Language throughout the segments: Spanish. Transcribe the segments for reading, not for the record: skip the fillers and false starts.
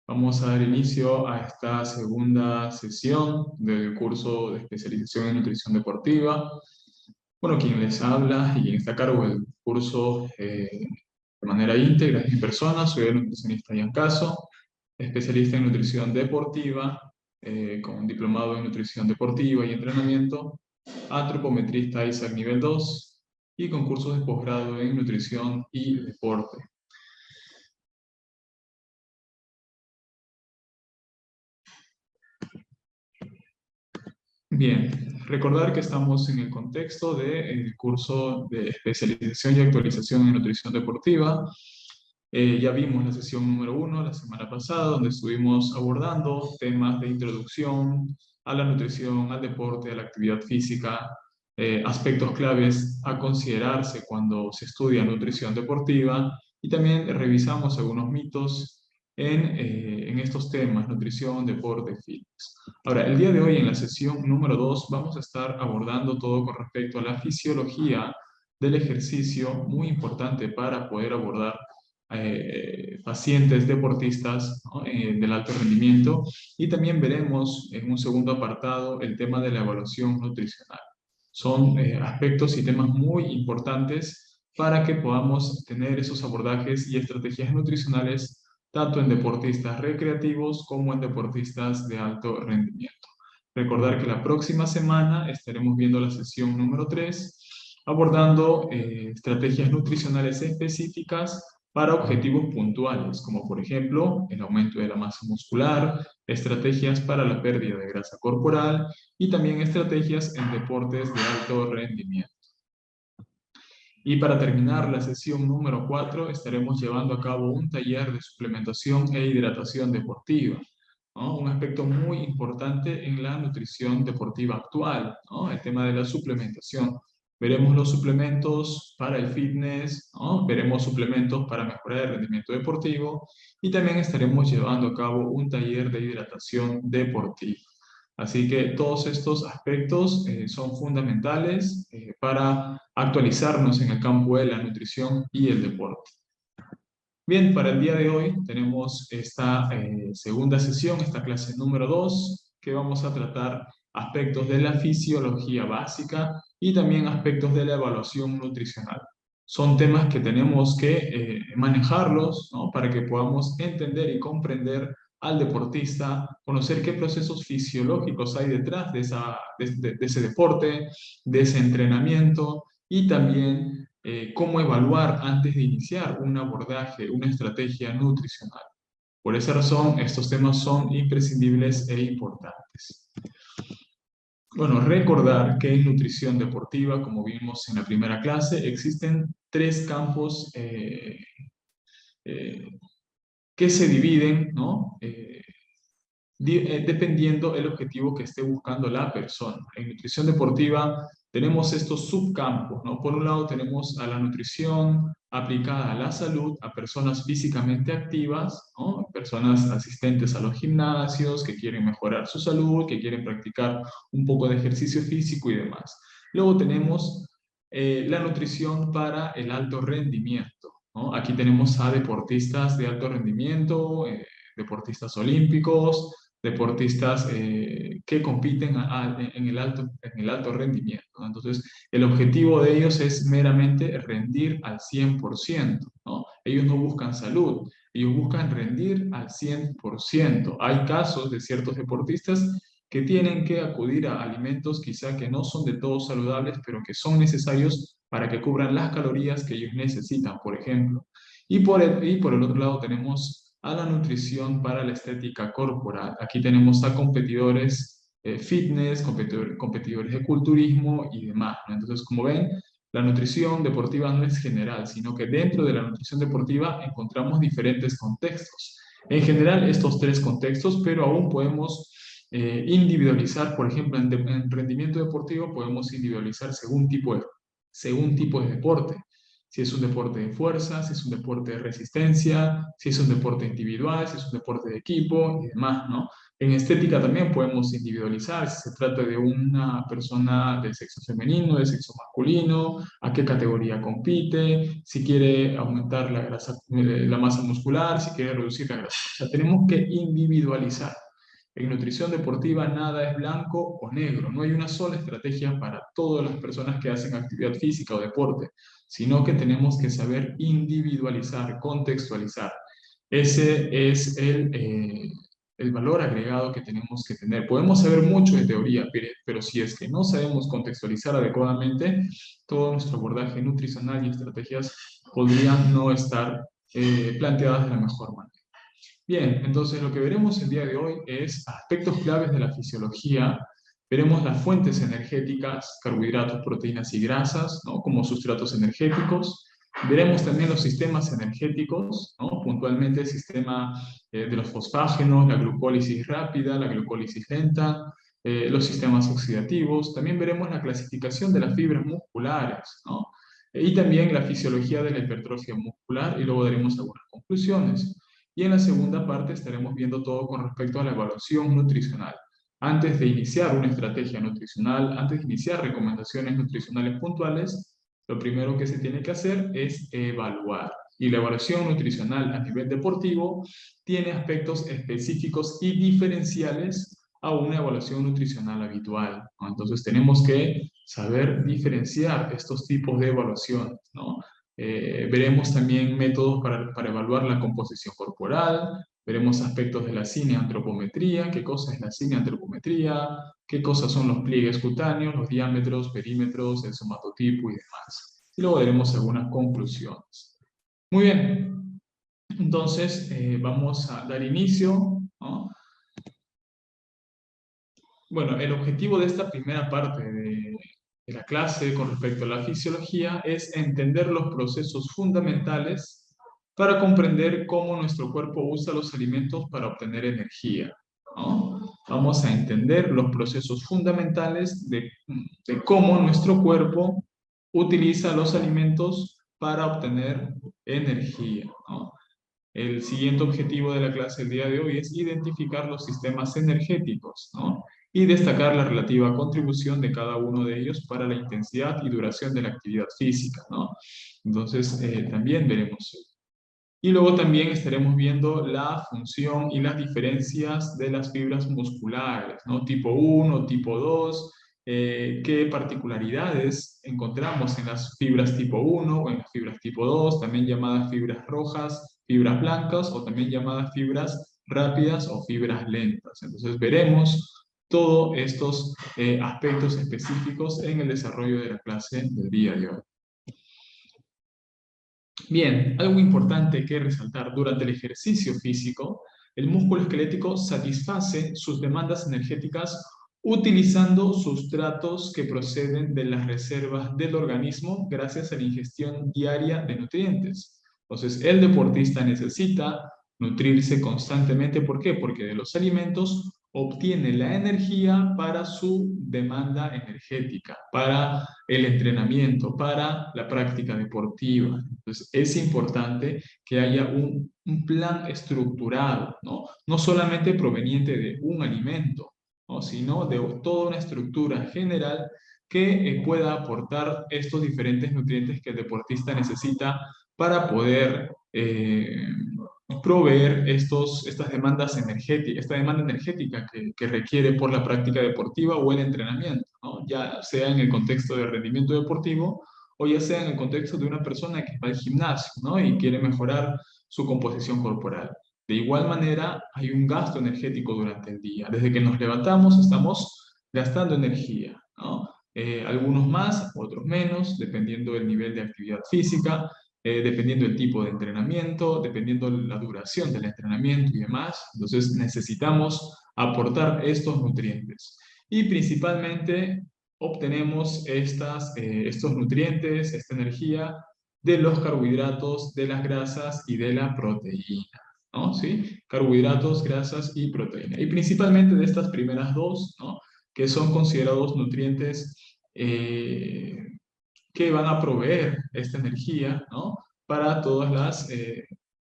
Vamos a dar inicio a esta segunda sesión del curso de especialización en nutrición deportiva. Bueno, quien les habla y quien está a cargo del curso de manera íntegra es mi persona. Soy el nutricionista Ian Caso, especialista en nutrición deportiva, con un diplomado en nutrición deportiva y entrenamiento, antropometrista ISAC nivel 2 y con cursos de posgrado en nutrición y deporte. Bien, recordar que estamos en el contexto del curso de especialización y actualización en nutrición deportiva. Ya vimos la sesión número 1 la semana pasada, donde estuvimos abordando temas de introducción a la nutrición, al deporte, a la actividad física, aspectos claves a considerarse cuando se estudia nutrición deportiva, y también revisamos algunos mitos en estos temas: nutrición, deporte, fitness. Ahora, el día de hoy en la sesión número 2 vamos a estar abordando todo con respecto a la fisiología del ejercicio, muy importante para poder abordar pacientes deportistas, ¿no? Del alto rendimiento, y también veremos en un segundo apartado el tema de la evaluación nutricional. Son aspectos y temas muy importantes para que podamos tener esos abordajes y estrategias nutricionales tanto en deportistas recreativos como en deportistas de alto rendimiento. Recordar que la próxima semana estaremos viendo la sesión número 3, abordando estrategias nutricionales específicas para objetivos puntuales, como por ejemplo el aumento de la masa muscular, estrategias para la pérdida de grasa corporal y también estrategias en deportes de alto rendimiento. Y para terminar la sesión número 4, estaremos llevando a cabo un taller de suplementación e hidratación deportiva, ¿no? Un aspecto muy importante en la nutrición deportiva actual, ¿no? El tema de la suplementación. Veremos los suplementos para el fitness, ¿no? Veremos suplementos para mejorar el rendimiento deportivo, y también estaremos llevando a cabo un taller de hidratación deportiva. Así que todos estos aspectos son fundamentales para actualizarnos en el campo de la nutrición y el deporte. Bien, para el día de hoy tenemos esta segunda sesión, esta clase número 2, que vamos a tratar aspectos de la fisiología básica y también aspectos de la evaluación nutricional. Son temas que tenemos que manejarlos, ¿no? Para que podamos entender y comprender al deportista, conocer qué procesos fisiológicos hay detrás de ese deporte, de ese entrenamiento, y también cómo evaluar antes de iniciar un abordaje, una estrategia nutricional. Por esa razón, estos temas son imprescindibles e importantes. Bueno, recordar que en nutrición deportiva, como vimos en la primera clase, existen tres campos eh, que se dividen, ¿no? Dependiendo el objetivo que esté buscando la persona. En nutrición deportiva tenemos estos subcampos, ¿no? Por un lado tenemos a la nutrición aplicada a la salud, a personas físicamente activas, ¿no? Personas asistentes a los gimnasios que quieren mejorar su salud, que quieren practicar un poco de ejercicio físico y demás. Luego tenemos la nutrición para el alto rendimiento, ¿no? Aquí tenemos a deportistas de alto rendimiento, deportistas olímpicos, deportistas que compiten en el alto rendimiento, ¿no? Entonces, el objetivo de ellos es meramente rendir al 100%, ¿no? Ellos no buscan salud, ellos buscan rendir al 100%. Hay casos de ciertos deportistas que tienen que acudir a alimentos quizá que no son de todo saludables, pero que son necesarios para que cubran las calorías que ellos necesitan, por ejemplo. Y por el otro lado tenemos a la nutrición para la estética corporal. Aquí tenemos a competidores fitness, competidores de culturismo y demás, ¿no? Entonces, como ven, la nutrición deportiva no es general, sino que dentro de la nutrición deportiva encontramos diferentes contextos. En general, estos tres contextos, pero aún podemos individualizar. Por ejemplo, en rendimiento deportivo podemos individualizar según tipo de deporte. si es un deporte de fuerza, si es un deporte de resistencia, si es un deporte individual, si es un deporte de equipo y demás, ¿no? En estética también podemos individualizar si se trata de una persona del sexo femenino, del sexo masculino, a qué categoría compite, si quiere aumentar la grasa, la masa muscular, si quiere reducir la grasa. O sea, tenemos que individualizar. En nutrición deportiva nada es blanco o negro, no hay una sola estrategia para todas las personas que hacen actividad física o deporte, sino que tenemos que saber individualizar, contextualizar. Ese es el valor agregado que tenemos que tener. Podemos saber mucho de teoría, pero si es que no sabemos contextualizar adecuadamente, todo nuestro abordaje nutricional y estrategias podrían no estar planteadas de la mejor manera. Bien, entonces lo que veremos el día de hoy es aspectos claves de la fisiología. Veremos las fuentes energéticas, carbohidratos, proteínas y grasas, ¿no? Como sustratos energéticos. Veremos también los sistemas energéticos, ¿no? Puntualmente el sistema de los fosfágenos, la glucólisis rápida, la glucólisis lenta, los sistemas oxidativos. También veremos la clasificación de las fibras musculares, ¿no? Y también la fisiología de la hipertrofia muscular y luego daremos algunas conclusiones. Y en la segunda parte estaremos viendo todo con respecto a la evaluación nutricional. Antes de iniciar una estrategia nutricional, antes de iniciar recomendaciones nutricionales puntuales, lo primero que se tiene que hacer es evaluar. Y la evaluación nutricional a nivel deportivo tiene aspectos específicos y diferenciales a una evaluación nutricional habitual, ¿no? Entonces tenemos que saber diferenciar estos tipos de evaluaciones, ¿no? Veremos también métodos para evaluar la composición corporal, veremos aspectos de la cineantropometría, qué cosa es la cineantropometría, qué cosas son los pliegues cutáneos, los diámetros, perímetros, el somatotipo y demás. Y luego veremos algunas conclusiones. Muy bien, entonces vamos a dar inicio, ¿no? Bueno, el objetivo de esta primera parte de la clase con respecto a la fisiología es entender los procesos fundamentales para comprender cómo nuestro cuerpo usa los alimentos para obtener energía, ¿no? Vamos a entender los procesos fundamentales de cómo nuestro cuerpo utiliza los alimentos para obtener energía, ¿no? El siguiente objetivo de la clase del día de hoy es identificar los sistemas energéticos, ¿no? Y destacar la relativa contribución de cada uno de ellos para la intensidad y duración de la actividad física, ¿no? Entonces, también veremos eso. Y luego también estaremos viendo la función y las diferencias de las fibras musculares, ¿no? Tipo 1, tipo 2, qué particularidades encontramos en las fibras tipo 1 o en las fibras tipo 2, también llamadas fibras rojas, fibras blancas o también llamadas fibras rápidas o fibras lentas. Entonces veremos todos estos aspectos específicos en el desarrollo de la clase del día de hoy. Bien, algo importante que resaltar, durante el ejercicio físico, el músculo esquelético satisface sus demandas energéticas utilizando sustratos que proceden de las reservas del organismo gracias a la ingestión diaria de nutrientes. Entonces, el deportista necesita nutrirse constantemente. ¿Por qué? Porque de los alimentos obtiene la energía para su demanda energética, para el entrenamiento, para la práctica deportiva. Entonces, es importante que haya un plan estructurado, ¿no? No solamente proveniente de un alimento, ¿no? Sino de toda una estructura general que pueda aportar estos diferentes nutrientes que el deportista necesita para poder proveer estas demandas energéticas, esta demanda energética que requiere por la práctica deportiva o el entrenamiento, ¿no? Ya sea en el contexto de rendimiento deportivo o ya sea en el contexto de una persona que va al gimnasio, ¿no? Y quiere mejorar su composición corporal. De igual manera, hay un gasto energético durante el día. Desde que nos levantamos estamos gastando energía, ¿no? Algunos más, otros menos, dependiendo del nivel de actividad física, dependiendo del tipo de entrenamiento, dependiendo la duración del entrenamiento y demás. Entonces necesitamos aportar estos nutrientes. Y principalmente obtenemos estos nutrientes, esta energía, de los carbohidratos, de las grasas y de la proteína, ¿no? ¿Sí? Carbohidratos, grasas y proteína. Y principalmente de estas primeras dos, ¿no? Que son considerados nutrientes que van a proveer esta energía, ¿no? Para todos los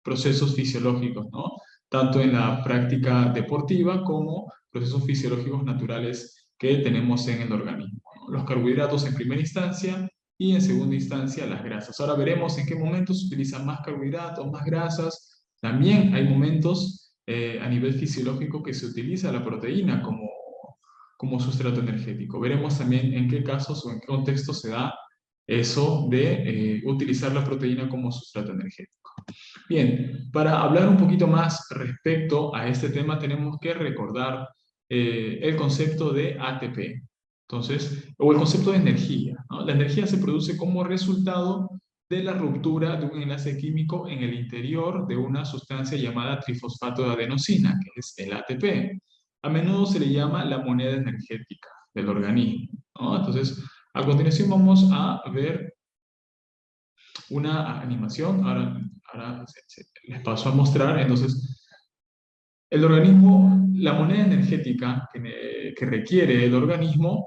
procesos fisiológicos, ¿no? Tanto en la práctica deportiva como procesos fisiológicos naturales que tenemos en el organismo, ¿no? Los carbohidratos en primera instancia y en segunda instancia las grasas. Ahora veremos en qué momentos se utilizan más carbohidratos, más grasas. También hay momentos a nivel fisiológico que se utiliza la proteína como sustrato energético. Veremos también en qué casos o en qué contexto se da eso de utilizar la proteína como sustrato energético. Bien, para hablar un poquito más respecto a este tema tenemos que recordar el concepto de ATP. Entonces, o el concepto de energía, ¿no? La energía se produce como resultado de la ruptura de un enlace químico en el interior de una sustancia llamada trifosfato de adenosina, que es el ATP. A menudo se le llama la moneda energética del organismo, ¿no? Entonces, a continuación vamos a ver una animación. Ahora les paso a mostrar. Entonces, el organismo, la moneda energética que requiere el organismo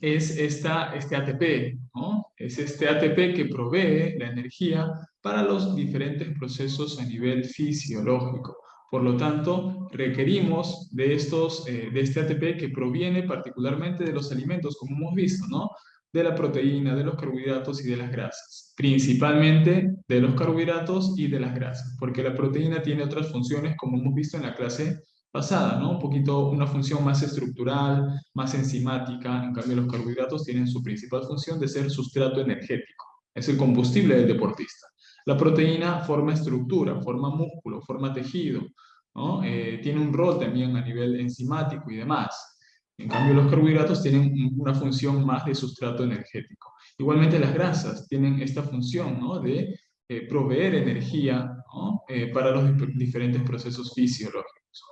es este ATP, ¿no? Es este ATP que provee la energía para los diferentes procesos a nivel fisiológico. Por lo tanto, requerimos de este ATP que proviene particularmente de los alimentos, como hemos visto, ¿no? De la proteína, de los carbohidratos y de las grasas. Principalmente de los carbohidratos y de las grasas, porque la proteína tiene otras funciones, como hemos visto en la clase pasada, ¿no? Un poquito una función más estructural, más enzimática. En cambio, los carbohidratos tienen su principal función de ser sustrato energético. Es el combustible del deportista. La proteína forma estructura, forma músculo, forma tejido, ¿no? Tiene un rol también a nivel enzimático y demás. En cambio, los carbohidratos tienen una función más de sustrato energético. Igualmente, las grasas tienen esta función, ¿no? De proveer energía, ¿no? Para los diferentes procesos fisiológicos.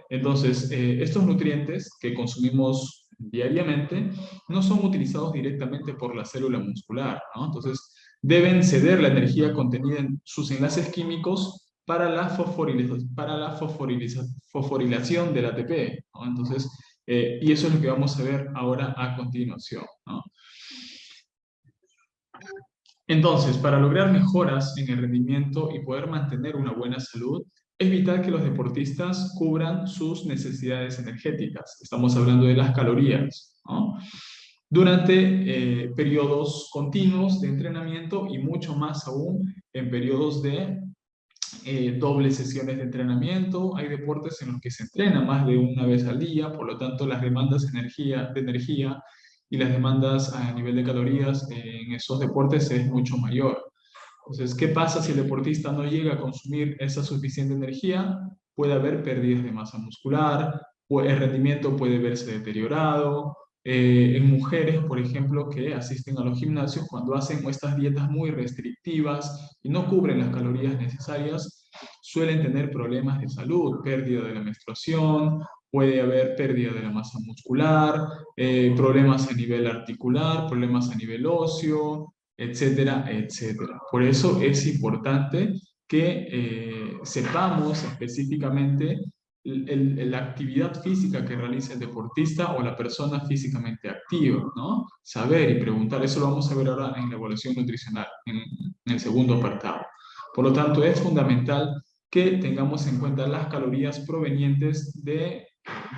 Entonces, estos nutrientes que consumimos diariamente no son utilizados directamente por la célula muscular, ¿no? Entonces, deben ceder la energía contenida en sus enlaces químicos para la fosforilación del ATP, ¿no? Entonces, y eso es lo que vamos a ver ahora a continuación, ¿no? Entonces, para lograr mejoras en el rendimiento y poder mantener una buena salud, es vital que los deportistas cubran sus necesidades energéticas. Estamos hablando de las calorías, ¿no? Durante periodos continuos de entrenamiento y mucho más aún en periodos de dobles sesiones de entrenamiento. Hay deportes en los que se entrena más de una vez al día, por lo tanto las demandas de energía y las demandas a nivel de calorías en esos deportes es mucho mayor. Entonces, ¿qué pasa si el deportista no llega a consumir esa suficiente energía? Puede haber pérdidas de masa muscular, o el rendimiento puede verse deteriorado. En mujeres, por ejemplo, que asisten a los gimnasios, cuando hacen estas dietas muy restrictivas y no cubren las calorías necesarias, suelen tener problemas de salud, pérdida de la menstruación, puede haber pérdida de la masa muscular, problemas a nivel articular, problemas a nivel óseo, etcétera, etcétera. Por eso es importante que sepamos específicamente la actividad física que realiza el deportista o la persona físicamente activa, ¿no? Saber y preguntar, eso lo vamos a ver ahora en la evaluación nutricional, en el segundo apartado. Por lo tanto, es fundamental que tengamos en cuenta las calorías provenientes de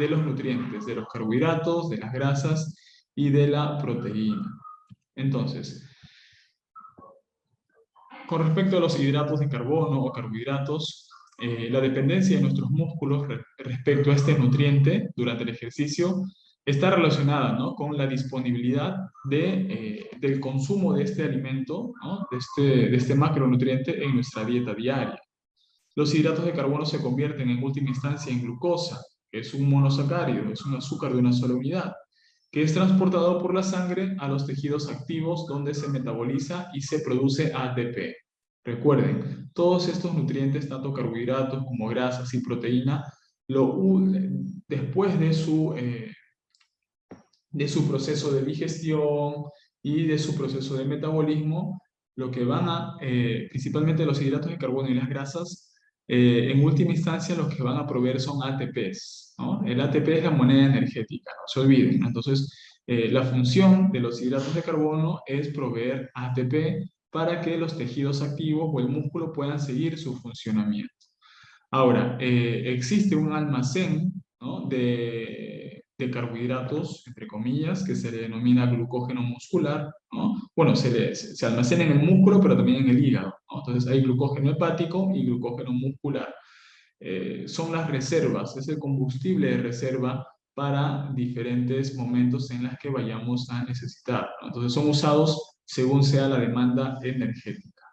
los nutrientes, de los carbohidratos, de las grasas y de la proteína. Entonces, con respecto a los hidratos de carbono o carbohidratos, la dependencia de nuestros músculos respecto a este nutriente durante el ejercicio está relacionada, ¿no? Con la disponibilidad del consumo de este alimento, ¿no? De este macronutriente en nuestra dieta diaria. Los hidratos de carbono se convierten en última instancia en glucosa, que es un monosacárido, es un azúcar de una sola unidad, que es transportado por la sangre a los tejidos activos donde se metaboliza y se produce ATP. Recuerden, todos estos nutrientes, tanto carbohidratos como grasas y proteína, después de su proceso de digestión y de su proceso de metabolismo, lo que principalmente los hidratos de carbono y las grasas, en última instancia lo que van a proveer son ATPs, ¿no? El ATP es la moneda energética, no se olviden. Entonces, La función de los hidratos de carbono es proveer ATP para que los tejidos activos o el músculo puedan seguir su funcionamiento. Ahora, existe un almacén, ¿no?, de carbohidratos, entre comillas, que se le denomina glucógeno muscular, ¿no? Bueno, se almacena en el músculo, pero también en el hígado, ¿no? Entonces hay glucógeno hepático y glucógeno muscular. Son las reservas, es el combustible de reserva para diferentes momentos en los que vayamos a necesitar, ¿no? Entonces son usados según sea la demanda energética.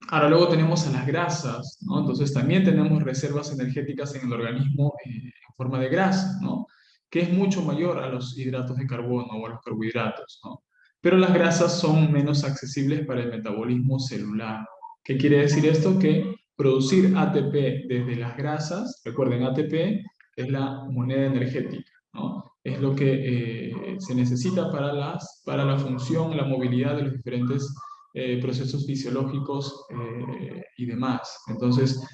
Ahora luego tenemos a las grasas, ¿no? Entonces también tenemos reservas energéticas en el organismo en forma de grasa, ¿no? Que es mucho mayor a los hidratos de carbono o a los carbohidratos, ¿no? Pero las grasas son menos accesibles para el metabolismo celular. ¿Qué quiere decir esto? Que producir ATP desde las grasas, recuerden, ATP es la moneda energética, ¿no? Es lo que se necesita para la función, la movilidad de los diferentes procesos fisiológicos y demás. Entonces,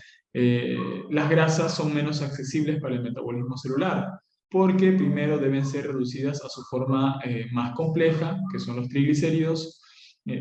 las grasas son menos accesibles para el metabolismo celular, porque primero deben ser reducidas a su forma más compleja, que son los triglicéridos,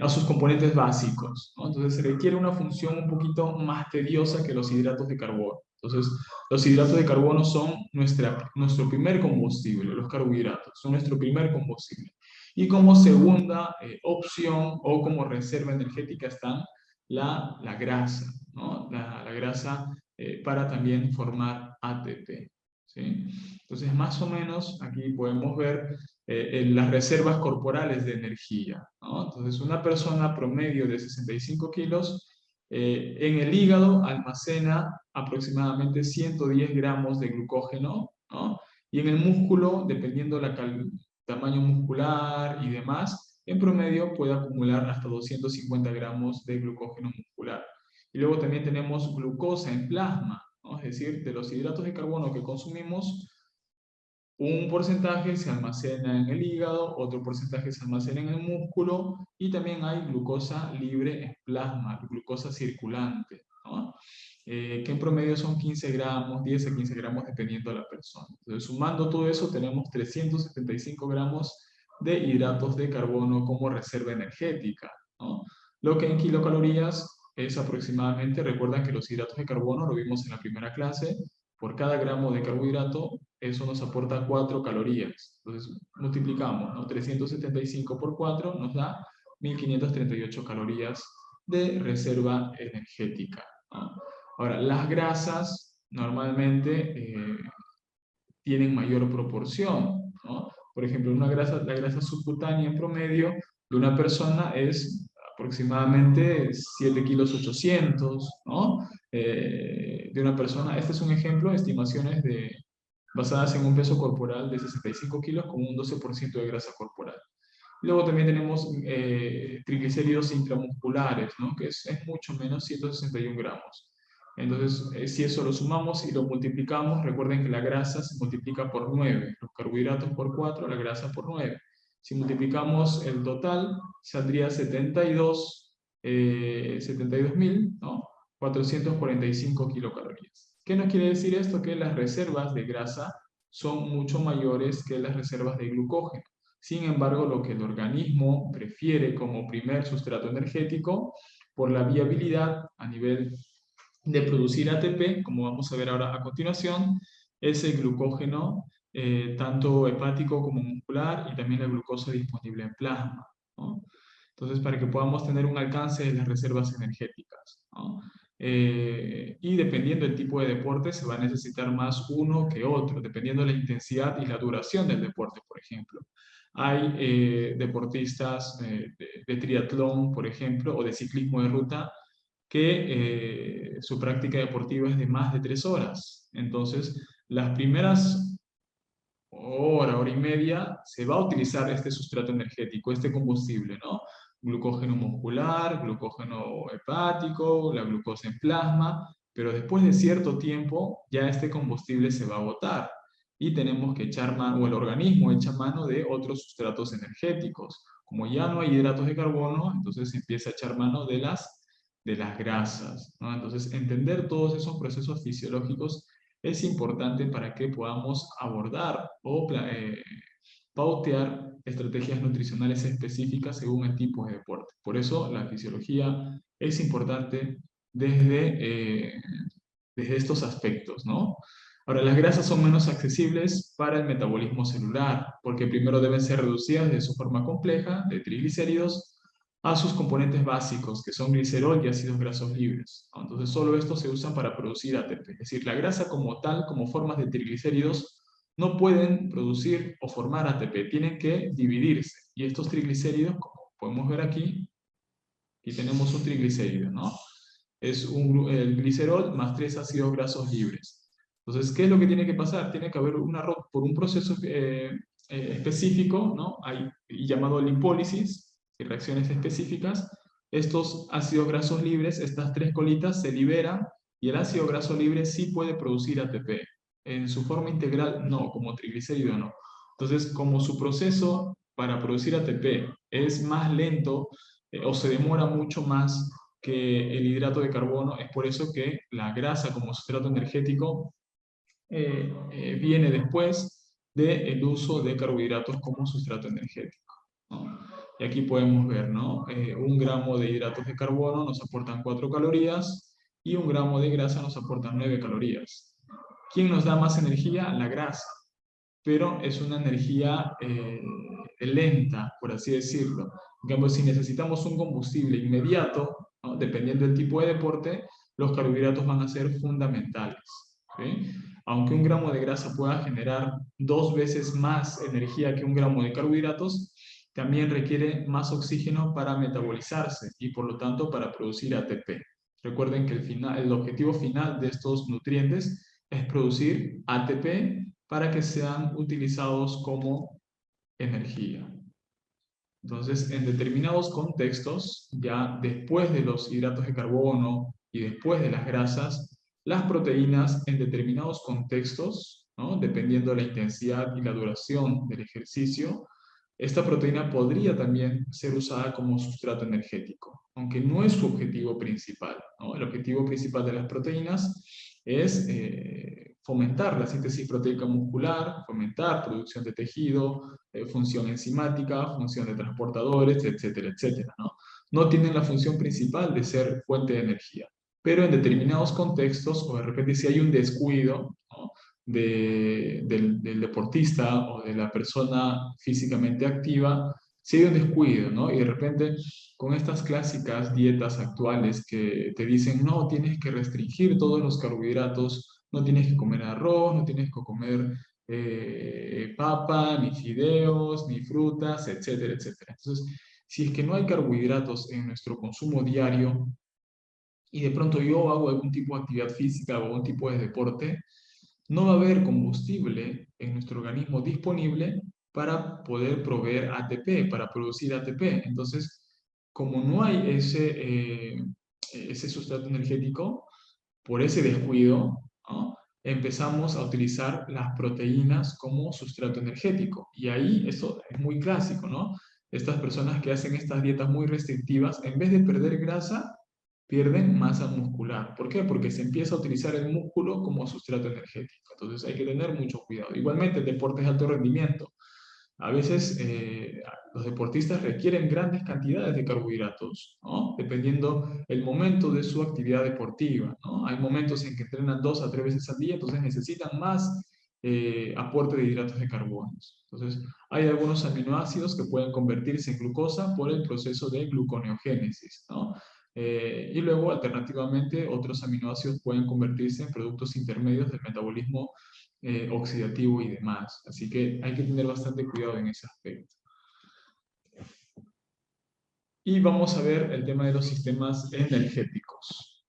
a sus componentes básicos, ¿no? Entonces se requiere una función un poquito más tediosa que los hidratos de carbono. Entonces, los hidratos de carbono son nuestro primer combustible, los carbohidratos, son nuestro primer combustible. Y como segunda opción o como reserva energética están la grasa, ¿no? La grasa para también formar ATP, ¿sí? Entonces, más o menos aquí podemos ver en las reservas corporales de energía, ¿no? Entonces, una persona promedio de 65 kilos en el hígado almacena aproximadamente 110 gramos de glucógeno, ¿no? Y en el músculo, dependiendo la tamaño muscular y demás, en promedio puede acumular hasta 250 gramos de glucógeno muscular. Y luego también tenemos glucosa en plasma, ¿no? Es decir, de los hidratos de carbono que consumimos, un porcentaje se almacena en el hígado, otro porcentaje se almacena en el músculo y también hay glucosa libre en plasma, glucosa circulante, ¿no? Que en promedio son 15 gramos, 10 a 15 gramos dependiendo de la persona. Entonces, sumando todo eso, tenemos 375 gramos de hidratos de carbono como reserva energética, ¿no? Lo que en kilocalorías es aproximadamente, recuerdan que los hidratos de carbono, lo vimos en la primera clase, por cada gramo de carbohidrato, eso nos aporta 4 calorías. Entonces, multiplicamos, ¿no? 375 por 4 nos da 1538 calorías de reserva energética, ¿no? Ahora, las grasas normalmente tienen mayor proporción, ¿no? Por ejemplo, la grasa subcutánea en promedio de una persona es aproximadamente 7 kilos 800, ¿no? De una persona, este es un ejemplo, estimaciones basadas en un peso corporal de 65 kilos con un 12% de grasa corporal. Luego también tenemos triglicéridos intramusculares, ¿no? Que es mucho menos, 161 gramos. Entonces, si eso lo sumamos y lo multiplicamos, recuerden que la grasa se multiplica por 9, los carbohidratos por 4, la grasa por 9. Si multiplicamos el total, saldría 72.000, ¿no? 445 kilocalorías. ¿Qué nos quiere decir esto? Que las reservas de grasa son mucho mayores que las reservas de glucógeno. Sin embargo, lo que el organismo prefiere como primer sustrato energético, por la viabilidad a nivel de producir ATP, como vamos a ver ahora a continuación, es el glucógeno, tanto hepático como muscular, y también la glucosa disponible en plasma, ¿no? Entonces, para que podamos tener un alcance de las reservas energéticas, ¿no? Y dependiendo del tipo de deporte, se va a necesitar más uno que otro, dependiendo de la intensidad y la duración del deporte, por ejemplo. Hay deportistas de triatlón, por ejemplo, o de ciclismo de ruta, que su práctica deportiva es de más de 3 horas. Entonces, las primeras hora y media, se va a utilizar este sustrato energético, este combustible, ¿no? Glucógeno muscular, glucógeno hepático, la glucosa en plasma, pero después de cierto tiempo ya este combustible se va a agotar y tenemos que echar mano, o el organismo echa mano de otros sustratos energéticos. Como ya no hay hidratos de carbono, entonces se empieza a echar mano de las grasas, ¿no? Entonces, entender todos esos procesos fisiológicos es importante para que podamos abordar o pautear estrategias nutricionales específicas según el tipo de deporte. Por eso la fisiología es importante desde estos aspectos, ¿no? Ahora, las grasas son menos accesibles para el metabolismo celular, porque primero deben ser reducidas de su forma compleja, de triglicéridos, a sus componentes básicos, que son glicerol y ácidos grasos libres, ¿no? Entonces, solo estos se usan para producir ATP. Es decir, la grasa como tal, como formas de triglicéridos, no pueden producir o formar ATP, tienen que dividirse. Y estos triglicéridos, como podemos ver aquí, y tenemos un triglicérido, ¿no? Es el glicerol más 3 ácidos grasos libres. Entonces, ¿qué es lo que tiene que pasar? Tiene que haber por un proceso específico, ¿no? Y llamado lipólisis, y reacciones específicas. Estos ácidos grasos libres, estas tres colitas, se liberan y el ácido graso libre sí puede producir ATP. En su forma integral, no, como triglicérido no. Entonces, como su proceso para producir ATP es más lento o se demora mucho más que el hidrato de carbono, es por eso que la grasa como sustrato energético viene después del uso de carbohidratos como sustrato energético, ¿no? Y aquí podemos ver, ¿no? 1 gramo de hidratos de carbono nos aportan 4 calorías y 1 gramo de grasa nos aportan 9 calorías. ¿Quién nos da más energía? La grasa, pero es una energía lenta, por así decirlo. En cambio, si necesitamos un combustible inmediato, ¿no? Dependiendo del tipo de deporte, los carbohidratos van a ser fundamentales, ¿sí? Aunque 1 gramo de grasa pueda generar 2 veces más energía que 1 gramo de carbohidratos, también requiere más oxígeno para metabolizarse y por lo tanto para producir ATP. Recuerden que el objetivo final de estos nutrientes es producir ATP para que sean utilizados como energía. Entonces, en determinados contextos, ya después de los hidratos de carbono y después de las grasas, las proteínas en determinados contextos, ¿no? Dependiendo de la intensidad y la duración del ejercicio, esta proteína podría también ser usada como sustrato energético, aunque no es su objetivo principal, ¿no? El objetivo principal de las proteínas es fomentar la síntesis proteica muscular, fomentar producción de tejido, función enzimática, función de transportadores, etcétera, etcétera, ¿no? No tienen la función principal de ser fuente de energía, pero en determinados contextos, o de repente si hay un descuido, ¿no? del deportista o de la persona físicamente activa, si hay un descuido, ¿no? Y de repente con estas clásicas dietas actuales que te dicen, no, tienes que restringir todos los carbohidratos, no tienes que comer arroz, no tienes que comer papa, ni fideos, ni frutas, etcétera, etcétera. Entonces, si es que no hay carbohidratos en nuestro consumo diario y de pronto yo hago algún tipo de actividad física o algún tipo de deporte, no va a haber combustible en nuestro organismo disponible para poder proveer ATP, para producir ATP. Entonces, como no hay ese sustrato energético, por ese descuido, ¿no? Empezamos a utilizar las proteínas como sustrato energético. Y ahí eso es muy clásico, ¿no? Estas personas que hacen estas dietas muy restrictivas, en vez de perder grasa, pierden masa muscular. ¿Por qué? Porque se empieza a utilizar el músculo como sustrato energético. Entonces hay que tener mucho cuidado. Igualmente, deportes de alto rendimiento. A veces los deportistas requieren grandes cantidades de carbohidratos, ¿no? Dependiendo el momento de su actividad deportiva, ¿no? Hay momentos en que entrenan 2 a 3 veces al día, entonces necesitan más aporte de hidratos de carbono. Entonces, hay algunos aminoácidos que pueden convertirse en glucosa por el proceso de gluconeogénesis, ¿no? Y luego, alternativamente, otros aminoácidos pueden convertirse en productos intermedios del metabolismo oxidativo y demás. Así que hay que tener bastante cuidado en ese aspecto. Y vamos a ver el tema de los sistemas energéticos.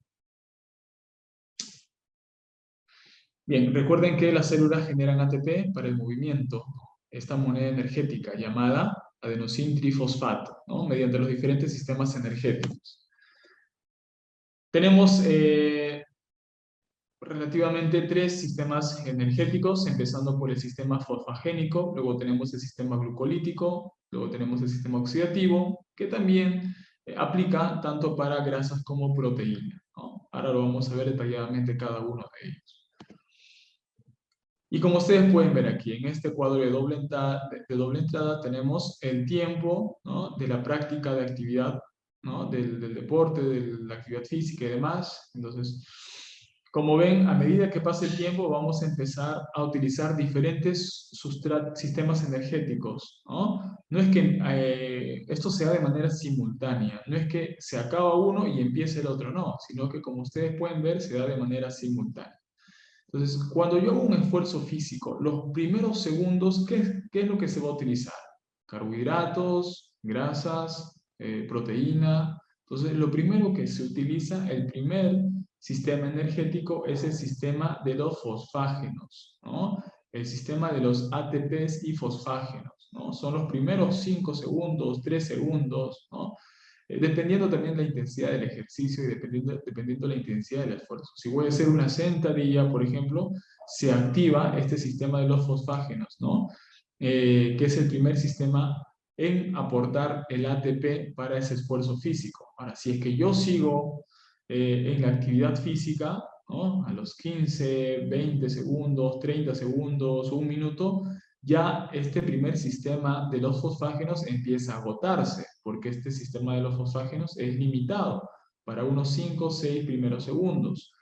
Bien, recuerden que las células generan ATP para el movimiento, esta moneda energética llamada adenosín trifosfato, ¿no? Mediante los diferentes sistemas energéticos. Tenemos relativamente 3 sistemas energéticos, empezando por el sistema fosfagénico, luego tenemos el sistema glucolítico, luego tenemos el sistema oxidativo, que también aplica tanto para grasas como proteínas, ¿no? Ahora lo vamos a ver detalladamente cada uno de ellos. Y como ustedes pueden ver aquí, en este cuadro de doble entrada tenemos el tiempo, ¿no?, de la práctica de actividad, ¿no?, del deporte, de la actividad física y demás. Entonces, como ven, a medida que pase el tiempo vamos a empezar a utilizar diferentes sistemas energéticos, ¿no? No es que esto sea de manera simultánea, no es que se acaba uno y empiece el otro, no, sino que como ustedes pueden ver se da de manera simultánea. Entonces, cuando yo hago un esfuerzo físico, los primeros segundos, ¿qué es lo que se va a utilizar? Carbohidratos, grasas, proteína. Entonces, lo primero que se utiliza, el primer sistema energético, es el sistema de los fosfágenos, ¿no? El sistema de los ATPs y fosfágenos, ¿no? Son los primeros 5 segundos, 3 segundos, ¿no? Dependiendo también la intensidad del ejercicio y dependiendo la intensidad del esfuerzo. Si voy a hacer una sentadilla, por ejemplo, se activa este sistema de los fosfágenos, ¿no? Que es el primer sistema en aportar el ATP para ese esfuerzo físico. Ahora, si es que yo sigo en la actividad física, ¿no?, a los 15, 20 segundos, 30 segundos, un minuto, ya este primer sistema de los fosfágenos empieza a agotarse, porque este sistema de los fosfágenos es limitado para unos 5 o 6 primeros segundos.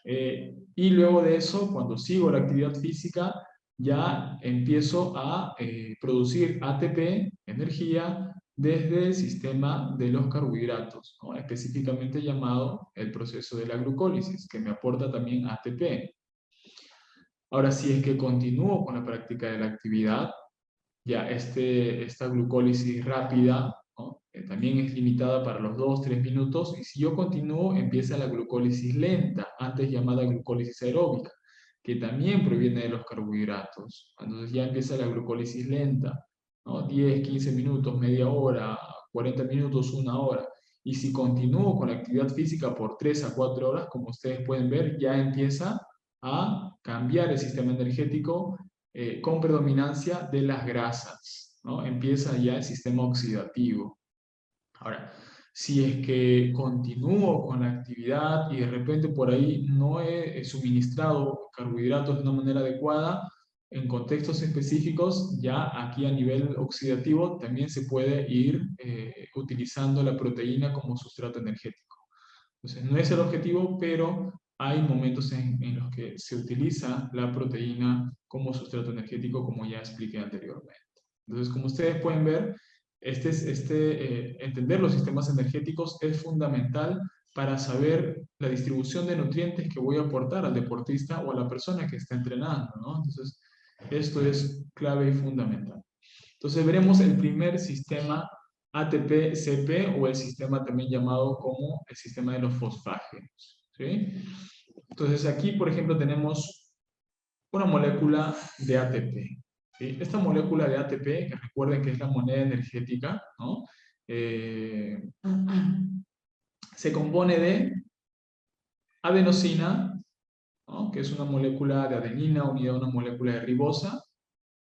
Y luego de eso, cuando sigo la actividad física, ya empiezo a producir ATP, energía, desde el sistema de los carbohidratos, ¿no?, específicamente llamado el proceso de la glucólisis, que me aporta también ATP. Ahora, si es que continúo con la práctica de la actividad, ya esta glucólisis rápida, ¿no?, también es limitada para los 2-3 minutos, y si yo continúo, empieza la glucólisis lenta, antes llamada glucólisis aeróbica, que también proviene de los carbohidratos. Entonces ya empieza la glucólisis lenta, ¿no?, 10-15 minutos, media hora, 40 minutos, una hora. Y si continúo con la actividad física por 3-4 horas, como ustedes pueden ver, ya empieza a cambiar el sistema energético con predominancia de las grasas, ¿no? Empieza ya el sistema oxidativo. Ahora, si es que continúo con la actividad y de repente por ahí no he suministrado carbohidratos de una manera adecuada, en contextos específicos, ya aquí a nivel oxidativo también se puede ir utilizando la proteína como sustrato energético. Entonces, no es el objetivo, pero hay momentos en los que se utiliza la proteína como sustrato energético, como ya expliqué anteriormente. Entonces, como ustedes pueden ver, entender los sistemas energéticos es fundamental para saber la distribución de nutrientes que voy a aportar al deportista o a la persona que está entrenando, ¿no? Entonces, esto es clave y fundamental. Entonces, veremos el primer sistema ATP-CP, o el sistema también llamado como el sistema de los fosfágenos, ¿sí? Entonces aquí, por ejemplo, tenemos una molécula de ATP, ¿sí? Esta molécula de ATP, que recuerden que es la moneda energética, ¿no? Se compone de adenosina, ¿no?, que es una molécula de adenina unida a una molécula de ribosa,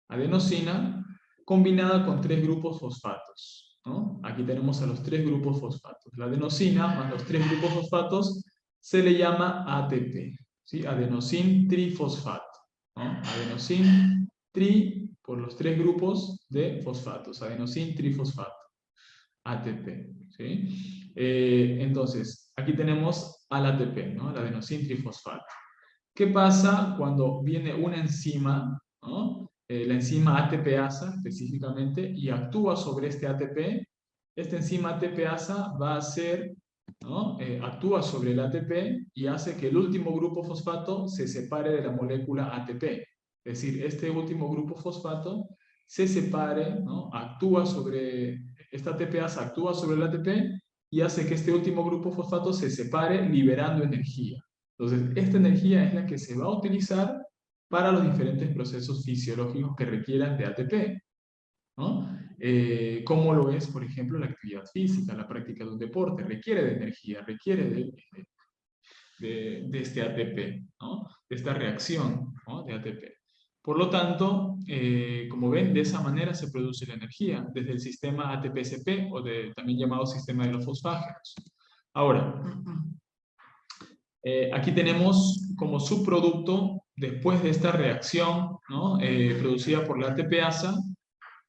adenosina, combinada con 3 grupos fosfatos, ¿no? Aquí tenemos a los 3 grupos fosfatos. La adenosina más los 3 grupos fosfatos se le llama ATP, ¿sí? Adenosin trifosfato, ¿no? Adenosin tri por los 3 grupos de fosfatos, adenosin trifosfato, ATP, ¿sí? Entonces, aquí tenemos al ATP, ¿no?, el adenosin trifosfato. ¿Qué pasa cuando viene una enzima, ¿no?, la enzima ATPasa específicamente, y actúa sobre este ATP? Esta enzima ATPasa va a hacer, ¿no?, actúa sobre el ATP y hace que el último grupo fosfato se separe de la molécula ATP. Es decir, este último grupo fosfato se separe, ¿no?, esta ATPasa actúa sobre el ATP y hace que este último grupo fosfato se separe, liberando energía. Entonces, esta energía es la que se va a utilizar para los diferentes procesos fisiológicos que requieran de ATP, ¿no? Como lo es, por ejemplo, la actividad física, la práctica de un deporte, requiere de energía, requiere de este ATP, ¿no?, de esta reacción, ¿no?, de ATP. Por lo tanto, como ven, de esa manera se produce la energía, desde el sistema ATP-CP, o también llamado sistema de los fosfágenos. Ahora, Aquí tenemos como subproducto, después de esta reacción, ¿no? Producida por la ATPasa,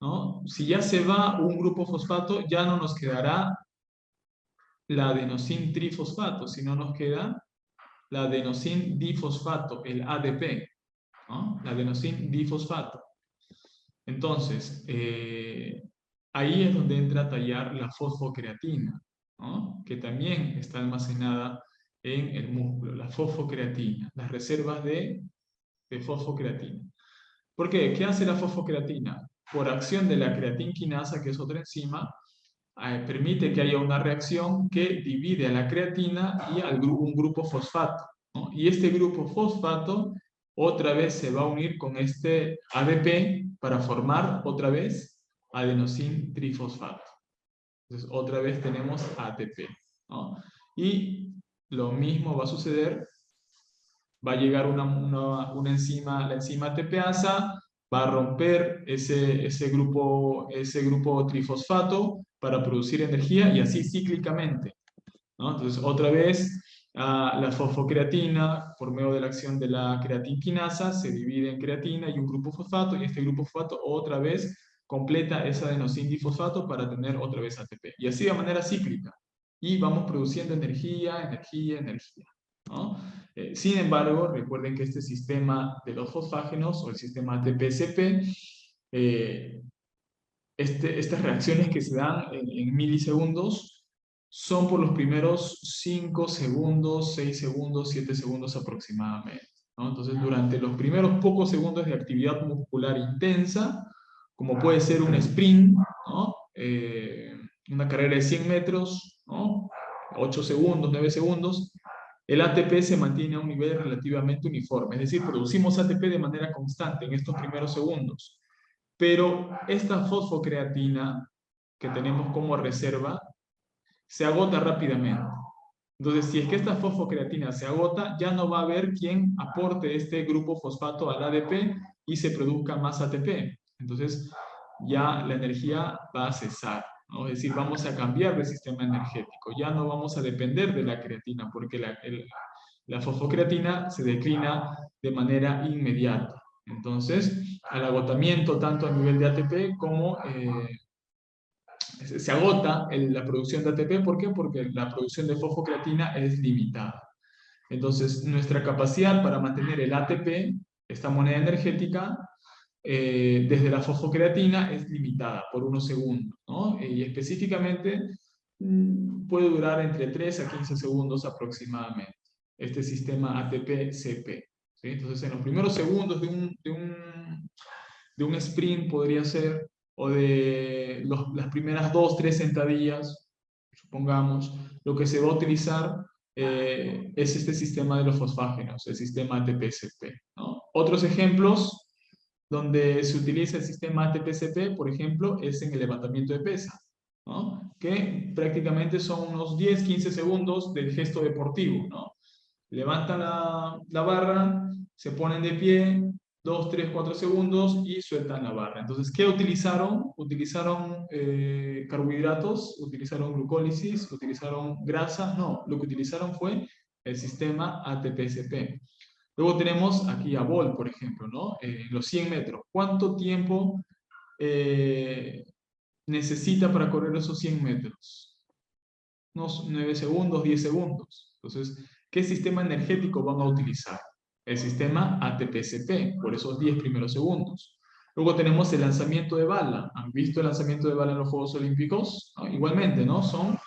¿no? Si ya se va un grupo fosfato, ya no nos quedará la adenosin trifosfato, sino nos queda la adenosin difosfato, el ADP, ¿no? La adenosin difosfato. Entonces, ahí es donde entra a tallar la fosfocreatina, ¿no? Que también está almacenada en el músculo, la fosfocreatina, las reservas de fosfocreatina. ¿Por qué? ¿Qué hace la fosfocreatina? Por acción de la creatinquinasa, que es otra enzima, permite que haya una reacción que divide a la creatina y a un grupo fosfato, ¿no? Y este grupo fosfato otra vez se va a unir con este ADP para formar otra vez adenosin trifosfato. Entonces otra vez tenemos ATP, ¿no? Y lo mismo va a suceder, va a llegar una enzima, la enzima ATPasa, va a romper ese grupo trifosfato para producir energía y así cíclicamente, ¿no? Entonces, otra vez, la fosfocreatina, por medio de la acción de la creatinquinasa, se divide en creatina y un grupo fosfato, y este grupo fosfato otra vez completa esa adenosin difosfato para tener otra vez ATP. Y así de manera cíclica. Y vamos produciendo energía, ¿no? Sin embargo, recuerden que este sistema de los fosfágenos, o el sistema ATP-CP, estas reacciones que se dan en milisegundos son por los primeros 5 segundos, 6 segundos, 7 segundos aproximadamente, ¿no? Entonces, durante los primeros pocos segundos de actividad muscular intensa, como puede ser un sprint, ¿no? Una carrera de 100 metros, ¿no? 8 segundos, 9 segundos, el ATP se mantiene a un nivel relativamente uniforme, es decir, producimos ATP de manera constante en estos primeros segundos. Pero esta fosfocreatina que tenemos como reserva se agota rápidamente. Entonces, si es que esta fosfocreatina se agota, ya no va a haber quien aporte este grupo fosfato al ADP y se produzca más ATP. Entonces, ya la energía va a cesar, ¿no? Es decir, vamos a cambiar de sistema energético. Ya no vamos a depender de la creatina, porque la fosfocreatina se declina de manera inmediata. Entonces, al agotamiento tanto a nivel de ATP como se agota la producción de ATP. ¿Por qué? Porque la producción de fosfocreatina es limitada. Entonces, nuestra capacidad para mantener el ATP, esta moneda energética, desde la fosfocreatina es limitada por unos segundos, ¿no? Y específicamente puede durar entre 3 a 15 segundos aproximadamente, este sistema ATP-CP. ¿Sí? Entonces, en los primeros segundos de un sprint podría ser, o de las primeras 2, 3 sentadillas, supongamos, lo que se va a utilizar es este sistema de los fosfágenos, el sistema ATP-CP, ¿no? Otros ejemplos donde se utiliza el sistema ATP-CP, por ejemplo, es en el levantamiento de pesa, ¿no? Que prácticamente son unos 10, 15 segundos del gesto deportivo, ¿no? Levantan la barra, se ponen de pie, 2, 3, 4 segundos y sueltan la barra. Entonces, ¿qué utilizaron? ¿Utilizaron carbohidratos? ¿Utilizaron glucólisis? ¿Utilizaron grasa? No, lo que utilizaron fue el sistema ATP-CP. Luego tenemos aquí a Bolt, por ejemplo, ¿no? Los 100 metros. ¿Cuánto tiempo necesita para correr esos 100 metros? Unos 9 segundos, 10 segundos. Entonces, ¿qué sistema energético van a utilizar? El sistema ATP-CP, por esos 10 primeros segundos. Luego tenemos el lanzamiento de bala. ¿Han visto el lanzamiento de bala en los Juegos Olímpicos? ¿No? Igualmente, ¿no? Son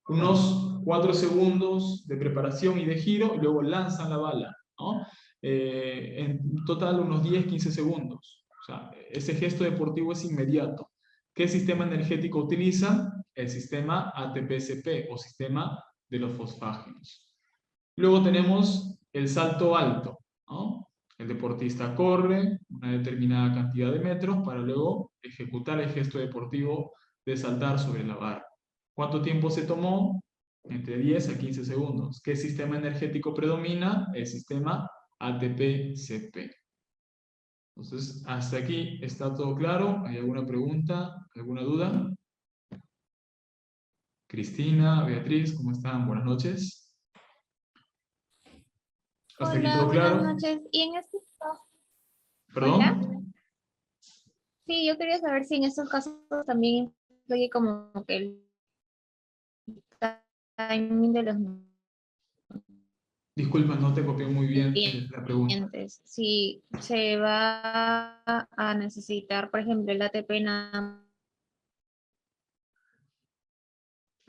unos 4 segundos de preparación y de giro, y luego lanzan la bala, ¿no? En total unos 10, 15 segundos. O sea, ese gesto deportivo es inmediato. ¿Qué sistema energético utiliza? El sistema ATP-CP, o sistema de los fosfágenos. Luego tenemos el salto alto, ¿no? El deportista corre una determinada cantidad de metros para luego ejecutar el gesto deportivo de saltar sobre la barra. ¿Cuánto tiempo se tomó? Entre 10 a 15 segundos. ¿Qué sistema energético predomina? El sistema ATP-CP. Entonces, hasta aquí está todo claro. ¿Hay alguna pregunta? ¿Alguna duda? Cristina, Beatriz, ¿cómo están? Buenas noches. ¿Hasta aquí Hola, todo buenas claro? noches. Y en estos casos, hola, ¿Perdón? sí, yo quería saber si en estos casos también influye como que el timing de los Disculpa, no te copié muy bien la pregunta. nutrientes, si se va a necesitar, por ejemplo, el ATP nada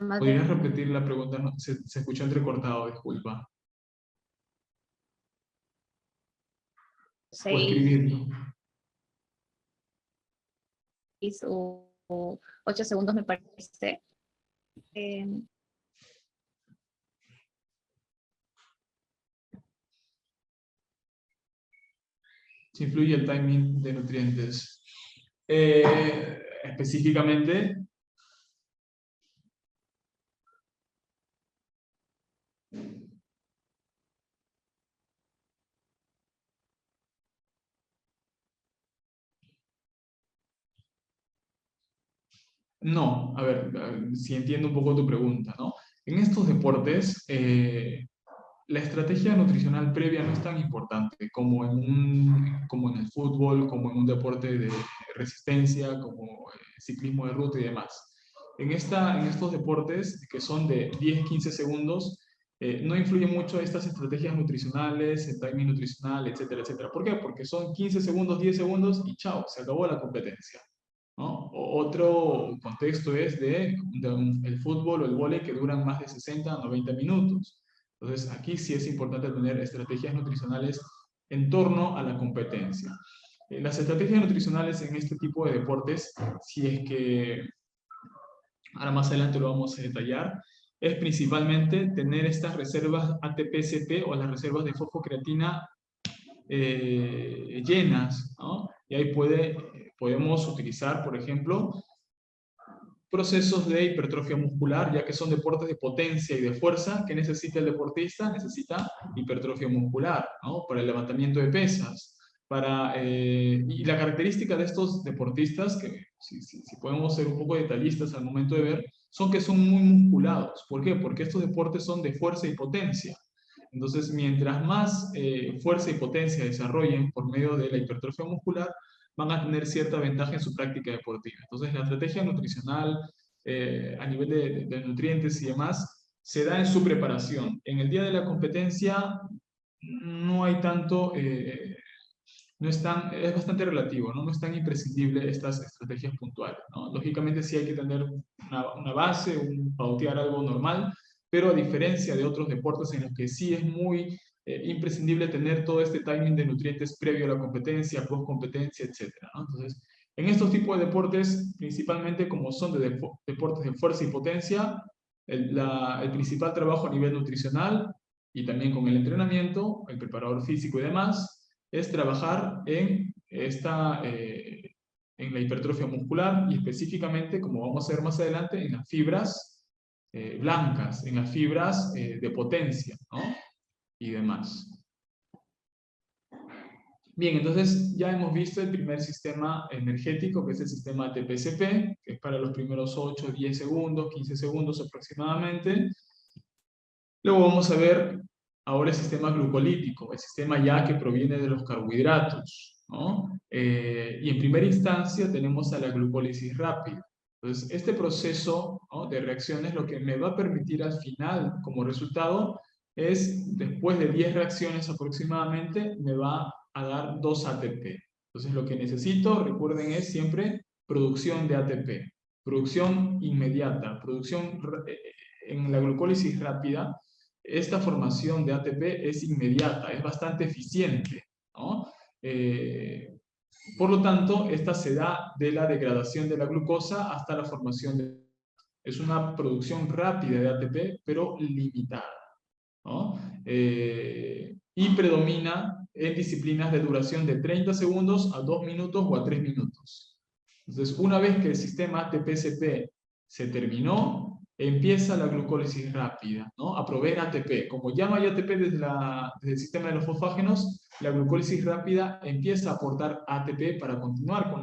más de ¿Podrías repetir la pregunta? No, se escuchó entrecortado, disculpa. O 6 escribirlo. o 8 segundos, me parece. Eh, Si influye el timing de nutrientes. Específicamente, no. A ver, si entiendo un poco tu pregunta, ¿no? En estos deportes, la estrategia nutricional previa no es tan importante como en el fútbol, como en un deporte de resistencia, como ciclismo de ruta y demás. En estos deportes, que son de 10-15 segundos, no influye mucho estas estrategias nutricionales, el timing nutricional, etcétera, etcétera. ¿Por qué? Porque son 15 segundos, 10 segundos y chao, se acabó la competencia. ¿No? Otro contexto es el fútbol o el vóley que duran más de 60 a 90 minutos. Entonces, aquí sí es importante tener estrategias nutricionales en torno a la competencia. Las estrategias nutricionales en este tipo de deportes, si es que ahora más adelante lo vamos a detallar, es principalmente tener estas reservas ATP-CT o las reservas de fosfocreatina llenas, ¿no? Y ahí podemos utilizar, por ejemplo, procesos de hipertrofia muscular, ya que son deportes de potencia y de fuerza. ¿Que necesita el deportista? Necesita hipertrofia muscular, ¿no? Para el levantamiento de pesas. Y la característica de estos deportistas, que si podemos ser un poco detallistas al momento de ver, son que son muy musculados. ¿Por qué? Porque estos deportes son de fuerza y potencia. Entonces, mientras más fuerza y potencia desarrollen por medio de la hipertrofia muscular, van a tener cierta ventaja en su práctica deportiva. Entonces, la estrategia nutricional a nivel de nutrientes y demás se da en su preparación. En el día de la competencia no hay tanto, no es, es bastante relativo, ¿no? No es tan imprescindible estas estrategias puntuales, ¿no? Lógicamente sí hay que tener una base, pautear algo normal, pero a diferencia de otros deportes en los que sí es muy imprescindible tener todo este timing de nutrientes previo a la competencia, post competencia, etcétera, ¿no? Entonces, en estos tipos de deportes, principalmente como son deportes de fuerza y potencia, el principal trabajo a nivel nutricional y también con el entrenamiento, el preparador físico y demás, es trabajar en la hipertrofia muscular y específicamente, como vamos a ver más adelante, en las fibras blancas, en las fibras de potencia, ¿no? Y demás. Bien, entonces ya hemos visto el primer sistema energético, que es el sistema ATP-CP, que es para los primeros 8, 10 segundos, 15 segundos aproximadamente. Luego vamos a ver ahora el sistema glucolítico, el sistema ya que proviene de los carbohidratos, ¿no? Y en primera instancia tenemos a la glucólisis rápida. Entonces, este proceso, ¿no?, de reacciones lo que me va a permitir al final, como resultado, es, después de 10 reacciones aproximadamente, me va a dar 2 ATP. Entonces, lo que necesito, recuerden, es siempre producción de ATP, producción inmediata, producción en la glucólisis rápida. Esta formación de ATP es inmediata, es bastante eficiente, ¿no? Por lo tanto, esta se da de la degradación de la glucosa hasta la formación de... Es una producción rápida de ATP, pero limitada, ¿no? Y predomina en disciplinas de duración de 30 segundos a 2 minutos o a 3 minutos. Entonces, una vez que el sistema ATP-CP se terminó, empieza la glucólisis rápida, ¿no? A proveer ATP. Como ya no hay ATP desde el sistema de los fosfágenos, la glucólisis rápida empieza a aportar ATP para continuar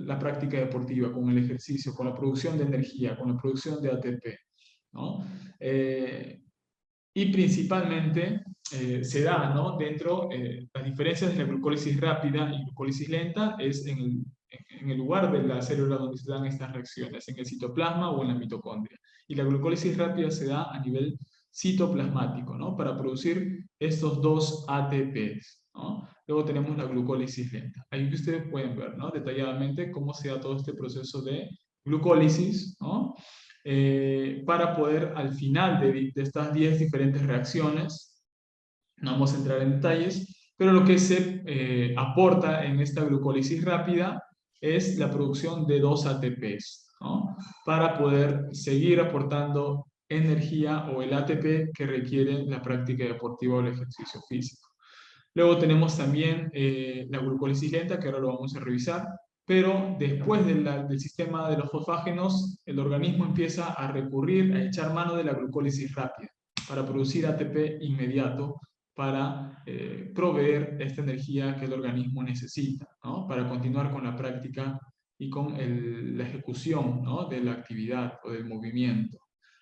la práctica deportiva, con el ejercicio, con la producción de energía, con la producción de ATP, ¿no? y principalmente se da, ¿no? Dentro, las diferencias de la glucólisis rápida y glucólisis lenta es en el lugar de la célula donde se dan estas reacciones, en el citoplasma o en la mitocondria. Y la glucólisis rápida se da a nivel citoplasmático, ¿no? Para producir estos dos ATPs, ¿no? Luego tenemos la glucólisis lenta. Ahí ustedes pueden ver, ¿no? Detalladamente cómo se da todo este proceso de glucólisis, ¿no? Para poder al final de estas 10 diferentes reacciones, no vamos a entrar en detalles, pero lo que se aporta en esta glucólisis rápida es la producción de 2 ATPs, ¿no? Para poder seguir aportando energía o el ATP que requiere la práctica deportiva o el ejercicio físico. Luego tenemos también la glucólisis lenta, que ahora lo vamos a revisar, pero después del sistema de los fosfágenos, el organismo empieza a recurrir, a echar mano de la glucólisis rápida para producir ATP inmediato para proveer esta energía que el organismo necesita, ¿no? Para continuar con la práctica y con la ejecución, ¿no? De la actividad o del movimiento.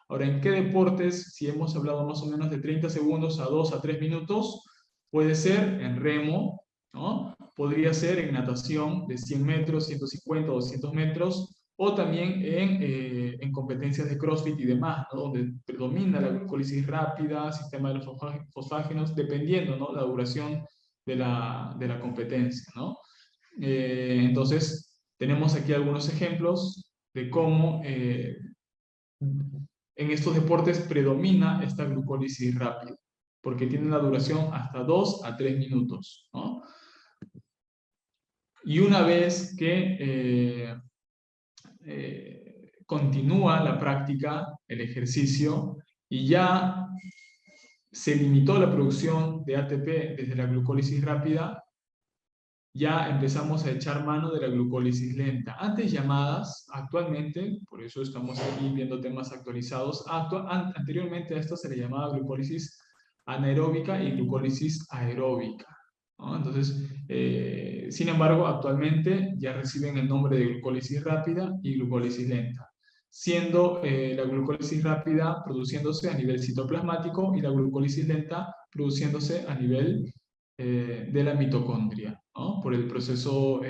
Ahora, ¿en qué deportes, si hemos hablado más o menos de 30 segundos a 2 a 3 minutos, puede ser en remo, ¿no? Podría ser en natación de 100 metros, 150 o 200 metros, o también en competencias de CrossFit y demás, ¿no? Donde predomina la glucólisis rápida, sistema de los fosfágenos, dependiendo, ¿no? La duración de la competencia, ¿no? Entonces, tenemos aquí algunos ejemplos de cómo en estos deportes predomina esta glucólisis rápida, porque tiene la duración hasta 2 a 3 minutos, ¿no? Y una vez que continúa la práctica, el ejercicio, y ya se limitó la producción de ATP desde la glucólisis rápida, ya empezamos a echar mano de la glucólisis lenta. Antes llamadas, actualmente, por eso estamos aquí viendo temas actualizados, anteriormente a esto se le llamaba glucólisis anaeróbica y glucólisis aeróbica, ¿no? Entonces, sin embargo, actualmente ya reciben el nombre de glucólisis rápida y glucólisis lenta, siendo la glucólisis rápida produciéndose a nivel citoplasmático y la glucólisis lenta produciéndose a nivel de la mitocondria, ¿no? Por el proceso,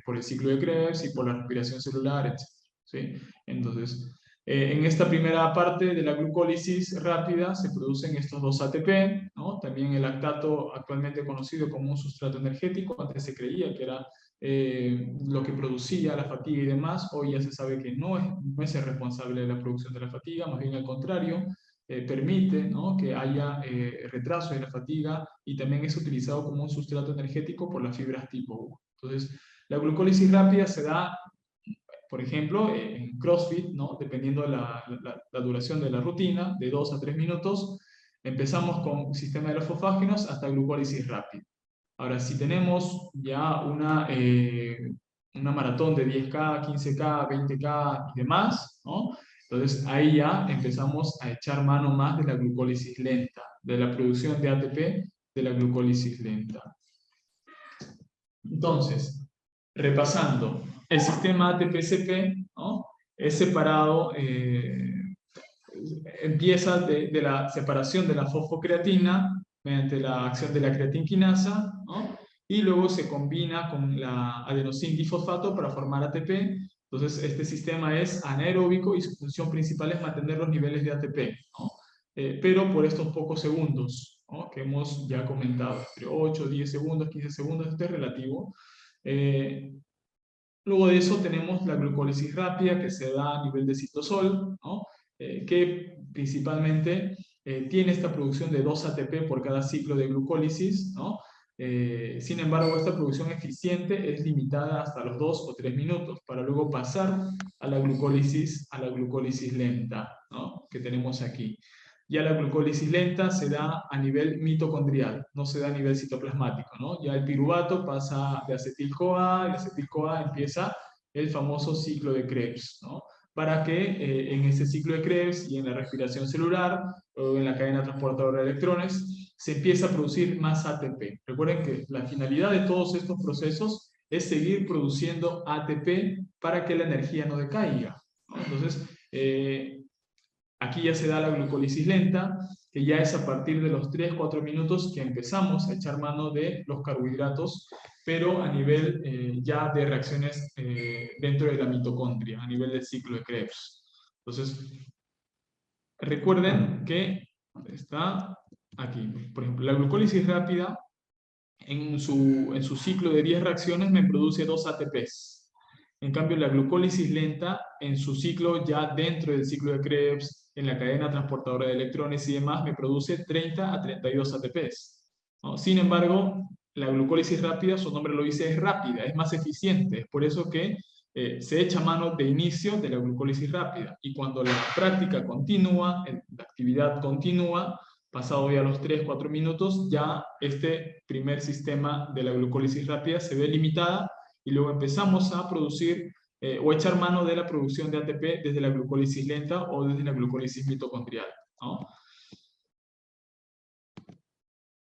por el ciclo de Krebs y por la respiración celular, etc. ¿Sí? Entonces, en esta primera parte de la glucólisis rápida se producen estos dos ATP, ¿no? También el lactato, actualmente conocido como un sustrato energético, antes se creía que era lo que producía la fatiga y demás, hoy ya se sabe que no es el responsable de la producción de la fatiga, más bien al contrario, permite, ¿no? Que haya retraso de la fatiga y también es utilizado como un sustrato energético por las fibras tipo 1. Entonces, la glucólisis rápida se da, por ejemplo, en CrossFit, ¿no? Dependiendo de la duración de la rutina, de 2 a 3 minutos, empezamos con sistema de los fosfágenos hasta glucólisis rápida. Ahora, si tenemos ya una maratón de 10K, 15K, 20K y demás, ¿no? Entonces ahí ya empezamos a echar mano más de la glucólisis lenta, de la producción de ATP de la glucólisis lenta. Entonces, repasando, el sistema ATP-CP, ¿no? Es separado, empieza de la separación de la fosfocreatina mediante la acción de la creatinquinasa, ¿no? Y luego se combina con la adenosín difosfato para formar ATP. Entonces, este sistema es anaeróbico y su función principal es mantener los niveles de ATP, ¿no? Pero por estos pocos segundos, ¿no? Que hemos ya comentado, entre 8, 10 segundos, 15 segundos, este es relativo. Luego de eso tenemos la glucólisis rápida que se da a nivel de citosol, ¿no? Que principalmente tiene esta producción de 2 ATP por cada ciclo de glucólisis, ¿no? Sin embargo, esta producción eficiente es limitada hasta los 2 o 3 minutos, para luego pasar a la glucólisis lenta, ¿no? Que tenemos aquí. Ya la glucólisis lenta se da a nivel mitocondrial, no se da a nivel citoplasmático, ¿no? Ya el piruvato pasa de acetil-CoA, y acetil-CoA empieza el famoso ciclo de Krebs, ¿no? Para que en ese ciclo de Krebs y en la respiración celular o en la cadena transportadora de electrones se empieza a producir más ATP. Recuerden que la finalidad de todos estos procesos es seguir produciendo ATP para que la energía no decaiga, ¿no? Entonces, aquí ya se da la glucólisis lenta que ya es a partir de los 3-4 minutos que empezamos a echar mano de los carbohidratos, pero a nivel ya de reacciones dentro de la mitocondria, a nivel del ciclo de Krebs. Entonces, recuerden que está aquí. Por ejemplo, la glucólisis rápida en su ciclo de 10 reacciones me produce 2 ATPs. En cambio, la glucólisis lenta, en su ciclo ya dentro del ciclo de Krebs, en la cadena transportadora de electrones y demás, me produce 30 a 32 ATPs, ¿no? Sin embargo, la glucólisis rápida, su nombre lo dice, es rápida, es más eficiente. Es por eso que se echa mano de inicio de la glucólisis rápida. Y cuando la práctica continúa, la actividad continúa, pasado ya los 3-4 minutos, ya este primer sistema de la glucólisis rápida se ve limitada y luego empezamos a producir o echar mano de la producción de ATP desde la glucólisis lenta o desde la glucólisis mitocondrial, ¿no?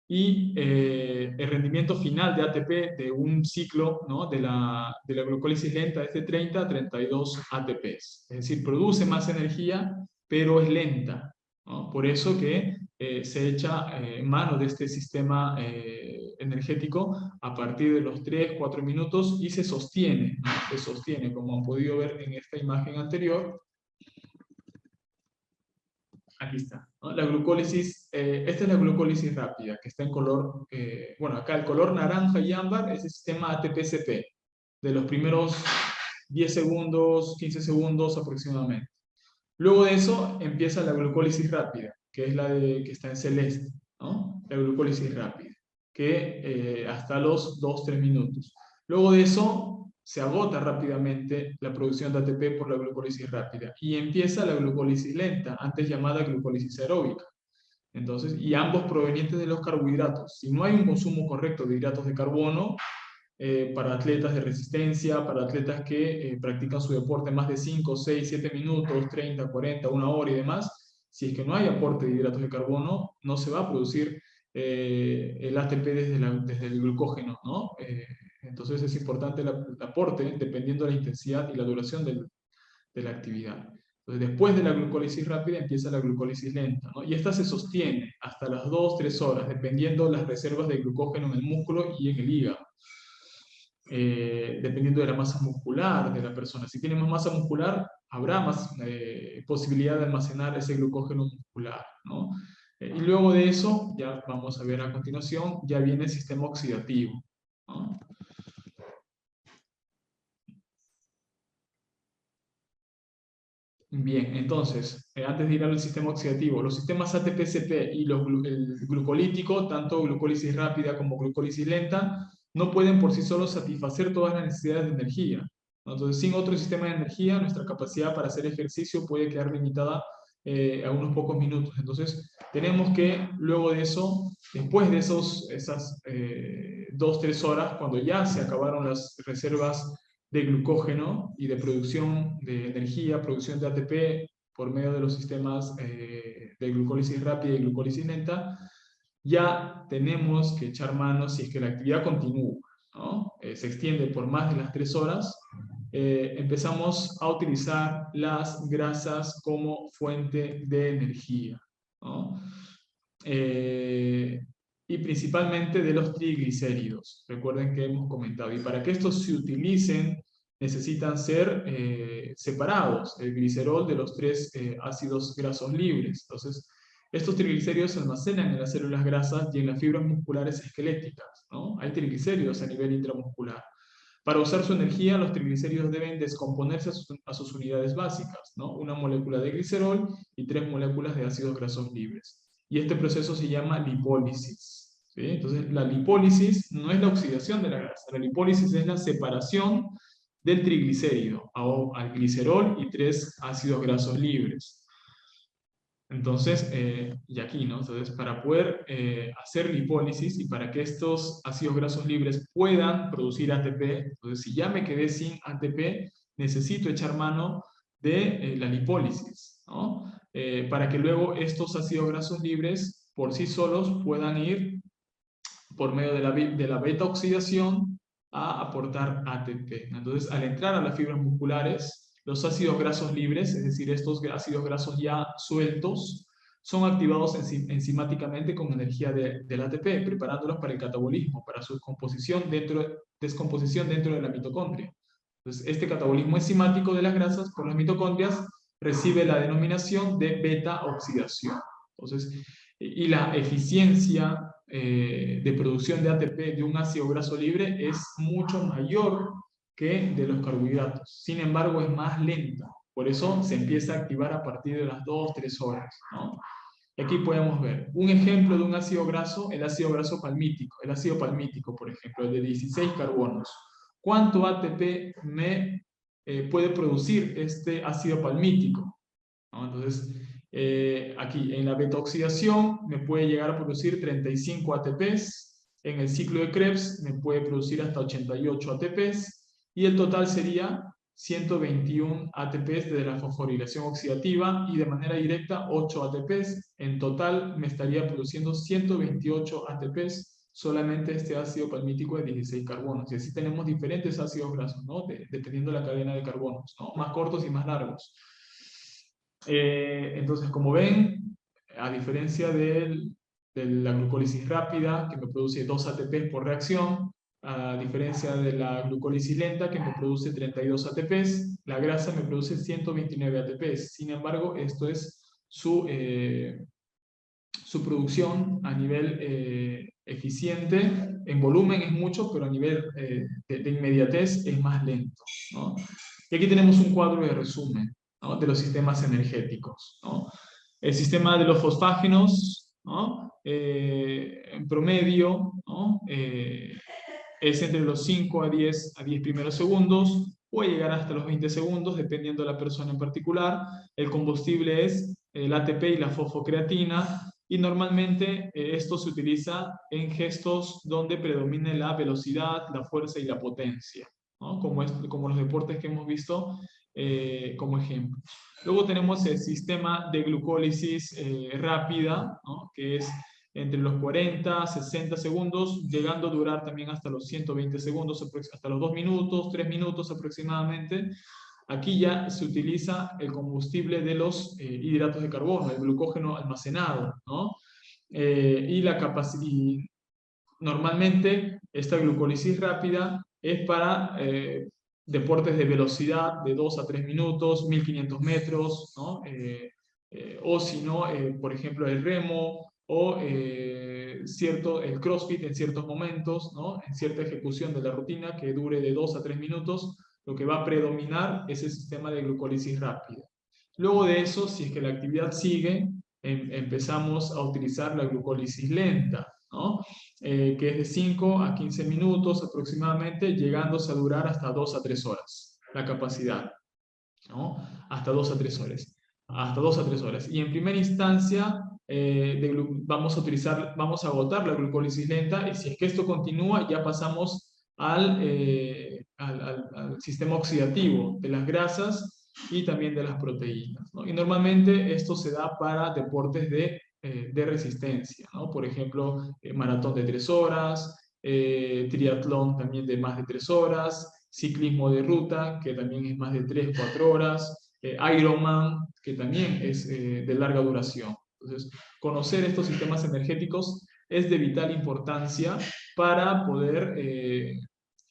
Y el rendimiento final de ATP de un ciclo, ¿no?, de la glucólisis lenta es de 30 a 32 ATPs. Es decir, produce más energía, pero es lenta, ¿no? Por eso que se echa mano de este sistema energético a partir de los 3-4 minutos y se sostiene, ¿no? Se sostiene, como han podido ver en esta imagen anterior. Aquí está, ¿no? La glucólisis, esta es la glucólisis rápida, que está en color, bueno, acá el color naranja y ámbar es el sistema ATP-CP, de los primeros 10 segundos, 15 segundos aproximadamente. Luego de eso empieza la glucólisis rápida, que es la que está en celeste, ¿no? La glucólisis rápida, que hasta los 2-3 minutos. Luego de eso se agota rápidamente la producción de ATP por la glucólisis rápida y empieza la glucólisis lenta, antes llamada glucólisis aeróbica. Entonces, y ambos provenientes de los carbohidratos. Si no hay un consumo correcto de hidratos de carbono, para atletas de resistencia, para atletas que practican su deporte más de 5, 6, 7 minutos, 30, 40, 1 hora y demás, si es que no hay aporte de hidratos de carbono, no se va a producir el ATP desde el glucógeno, ¿no? Entonces es importante el aporte dependiendo de la intensidad y la duración de la actividad. Entonces, después de la glucólisis rápida empieza la glucólisis lenta, ¿no? Y esta se sostiene hasta las 2-3 horas, dependiendo de las reservas de glucógeno en el músculo y en el hígado. Dependiendo de la masa muscular de la persona. Si tiene más masa muscular, habrá más posibilidad de almacenar ese glucógeno muscular, ¿no? Y luego de eso, ya vamos a ver a continuación, ya viene el sistema oxidativo, ¿no? Bien, entonces, antes de ir al sistema oxidativo, los sistemas ATP-CP y el glucolítico, tanto glucólisis rápida como glucólisis lenta, no pueden por sí solos satisfacer todas las necesidades de energía. Entonces, sin otro sistema de energía, nuestra capacidad para hacer ejercicio puede quedar limitada a unos pocos minutos. Entonces, tenemos que, luego de eso, después de esas 2-3 horas, cuando ya se acabaron las reservas de glucógeno y de producción de energía, producción de ATP por medio de los sistemas de glucólisis rápida y glucólisis lenta, ya tenemos que echar mano si es que la actividad continúa, ¿no? Se extiende por más de las 3 horas, empezamos a utilizar las grasas como fuente de energía, ¿no? Y principalmente de los triglicéridos. Recuerden que hemos comentado. Y para que estos se utilicen, necesitan ser separados, el glicerol de los 3 ácidos grasos libres. Entonces, estos triglicéridos se almacenan en las células grasas y en las fibras musculares esqueléticas, ¿no? Hay triglicéridos a nivel intramuscular. Para usar su energía, los triglicéridos deben descomponerse a sus unidades básicas, ¿no? Una molécula de glicerol y 3 moléculas de ácidos grasos libres. Y este proceso se llama lipólisis, ¿sí? Entonces, la lipólisis no es la oxidación de la grasa, la lipólisis es la separación del triglicérido al glicerol y 3 ácidos grasos libres. Entonces, y aquí, ¿no? Entonces, para poder hacer lipólisis y para que estos ácidos grasos libres puedan producir ATP, entonces si ya me quedé sin ATP, necesito echar mano de la lipólisis, ¿no? Para que luego estos ácidos grasos libres por sí solos puedan ir por medio de la beta oxidación a aportar ATP. Entonces, al entrar a las fibras musculares, los ácidos grasos libres, es decir, estos ácidos grasos ya sueltos, son activados enzimáticamente con energía del ATP, preparándolos para el catabolismo, para su descomposición dentro de la mitocondria. Entonces, este catabolismo enzimático de las grasas por las mitocondrias recibe la denominación de beta-oxidación. Entonces, y la eficiencia de producción de ATP de un ácido graso libre es mucho mayor que de los carbohidratos. Sin embargo, es más lenta. Por eso se empieza a activar a partir de las 2-3 horas, ¿no? Aquí podemos ver un ejemplo de un ácido graso, el ácido graso palmítico. El ácido palmítico, por ejemplo, el de 16 carbonos. ¿Cuánto ATP me puede producir este ácido palmítico? ¿No? Entonces, aquí en la beta-oxidación me puede llegar a producir 35 ATPs, en el ciclo de Krebs me puede producir hasta 88 ATPs, y el total sería 121 ATPs de la fosforilación oxidativa y de manera directa 8 ATPs. En total me estaría produciendo 128 ATPs solamente este ácido palmítico de 16 carbonos. Y así tenemos diferentes ácidos grasos, ¿no? Dependiendo de la cadena de carbonos, ¿no? Más cortos y más largos. Entonces, como ven, a diferencia de la glucólisis rápida, que me produce 2 ATPs por reacción, a diferencia de la glucólisis lenta, que me produce 32 ATPs, la grasa me produce 129 ATPs. Sin embargo, esto es su producción a nivel eficiente. En volumen es mucho, pero a nivel de inmediatez es más lento, ¿no? Y aquí tenemos un cuadro de resumen, ¿no?, de los sistemas energéticos, ¿no? El sistema de los fosfágenos, ¿no?, en promedio, ¿no?, es entre los 5 a 10 primeros segundos, puede llegar hasta los 20 segundos, dependiendo de la persona en particular. El combustible es el ATP y la fosfocreatina, y normalmente esto se utiliza en gestos donde predomine la velocidad, la fuerza y la potencia, ¿no?, como los deportes que hemos visto como ejemplo. Luego tenemos el sistema de glucólisis rápida, ¿no?, que es entre los 40 a 60 segundos, llegando a durar también hasta los 120 segundos, hasta los 2 minutos, 3 minutos aproximadamente. Aquí ya se utiliza el combustible de los hidratos de carbono, el glucógeno almacenado, ¿no? Y normalmente esta glucólisis rápida es para deportes de velocidad de 2 a 3 minutos, 1500 metros, ¿no? O si no, por ejemplo, el remo o el CrossFit en ciertos momentos, ¿no?, en cierta ejecución de la rutina que dure de 2 a 3 minutos, lo que va a predominar es el sistema de glucólisis rápida. Luego de eso, si es que la actividad sigue, empezamos a utilizar la glucólisis lenta, ¿no?, que es de 5 a 15 minutos aproximadamente, llegándose a durar hasta 2 a 3 horas, la capacidad, ¿no? Hasta 2 a 3 horas. Hasta 2 a 3 horas. Y en primera instancia, vamos a agotar la glucólisis lenta, y si es que esto continúa, ya pasamos al sistema oxidativo de las grasas y también de las proteínas, ¿no? Y normalmente esto se da para deportes de resistencia, ¿no? Por ejemplo, maratón de 3 horas, triatlón también de más de 3 horas, ciclismo de ruta, que también es más de 3-4 horas, Ironman, que también es de larga duración. Entonces, conocer estos sistemas energéticos es de vital importancia para poder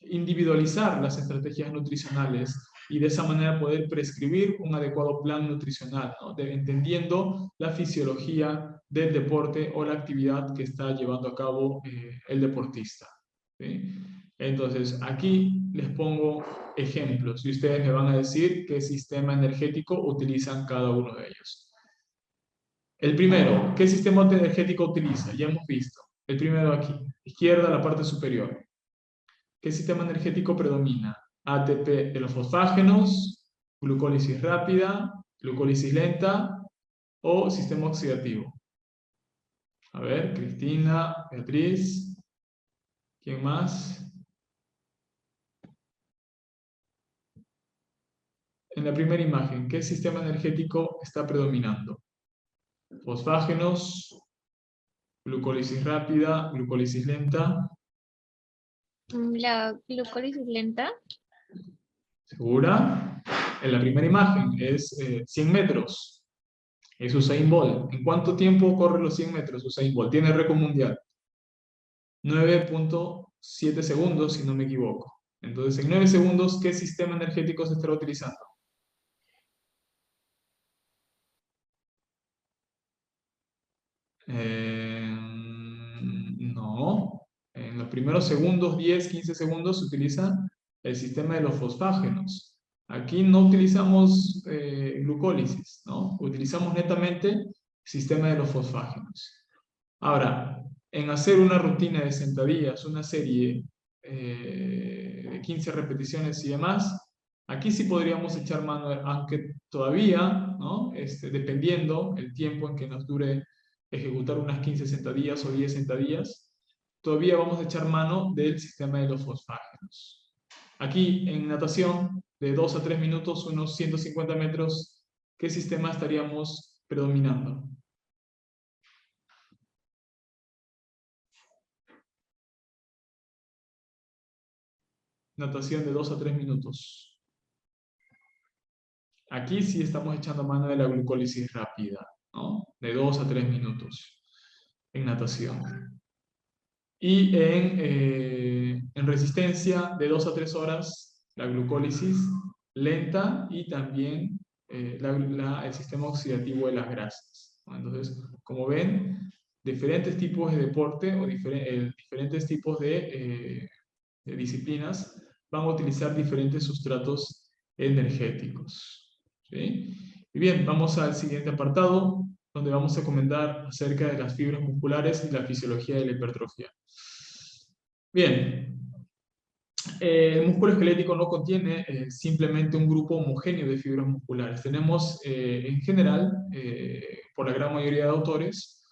individualizar las estrategias nutricionales y de esa manera poder prescribir un adecuado plan nutricional, ¿no?, entendiendo la fisiología del deporte o la actividad que está llevando a cabo el deportista, ¿sí? Entonces, aquí les pongo ejemplos y ustedes me van a decir qué sistema energético utilizan cada uno de ellos. El primero, ¿qué sistema energético utiliza? Ya hemos visto. El primero aquí, izquierda, la parte superior. ¿Qué sistema energético predomina? ATP de los fosfágenos, glucólisis rápida, glucólisis lenta o sistema oxidativo. A ver, Cristina, Beatriz, ¿quién más? En la primera imagen, ¿qué sistema energético está predominando? Fosfágenos, glucólisis rápida, glucólisis lenta. La glucólisis lenta. ¿Segura? En la primera imagen es 100 metros. Es Usain Bolt. ¿En cuánto tiempo corre los 100 metros Usain Bolt? Tiene récord mundial. 9.7 segundos, si no me equivoco. Entonces, en 9 segundos, ¿qué sistema energético se estará utilizando? No. En los primeros segundos, 10, 15 segundos, se utiliza el sistema de los fosfágenos. Aquí no utilizamos glucólisis, ¿no? Utilizamos netamente el sistema de los fosfágenos. Ahora, en hacer una rutina de sentadillas, una serie de 15 repeticiones y demás, aquí sí podríamos echar mano, aunque todavía, ¿no? Dependiendo el tiempo en que nos dure ejecutar unas 15 sentadillas o 10 sentadillas, todavía vamos a echar mano del sistema de los fosfágenos. Aquí en natación, de 2 a 3 minutos, unos 150 metros, ¿qué sistema estaríamos predominando? Natación de 2 a 3 minutos. Aquí sí estamos echando mano de la glucólisis rápida, ¿no? De 2 a 3 minutos en natación. Y en resistencia, de 2 a 3 horas, la glucólisis lenta y también el sistema oxidativo de las grasas, ¿no? Entonces, como ven, diferentes tipos de deporte o diferentes tipos de disciplinas van a utilizar diferentes sustratos energéticos, ¿sí? Y bien, vamos al siguiente apartado, donde vamos a comentar acerca de las fibras musculares y la fisiología de la hipertrofia. Bien, el músculo esquelético no contiene simplemente un grupo homogéneo de fibras musculares. Tenemos, en general, por la gran mayoría de autores,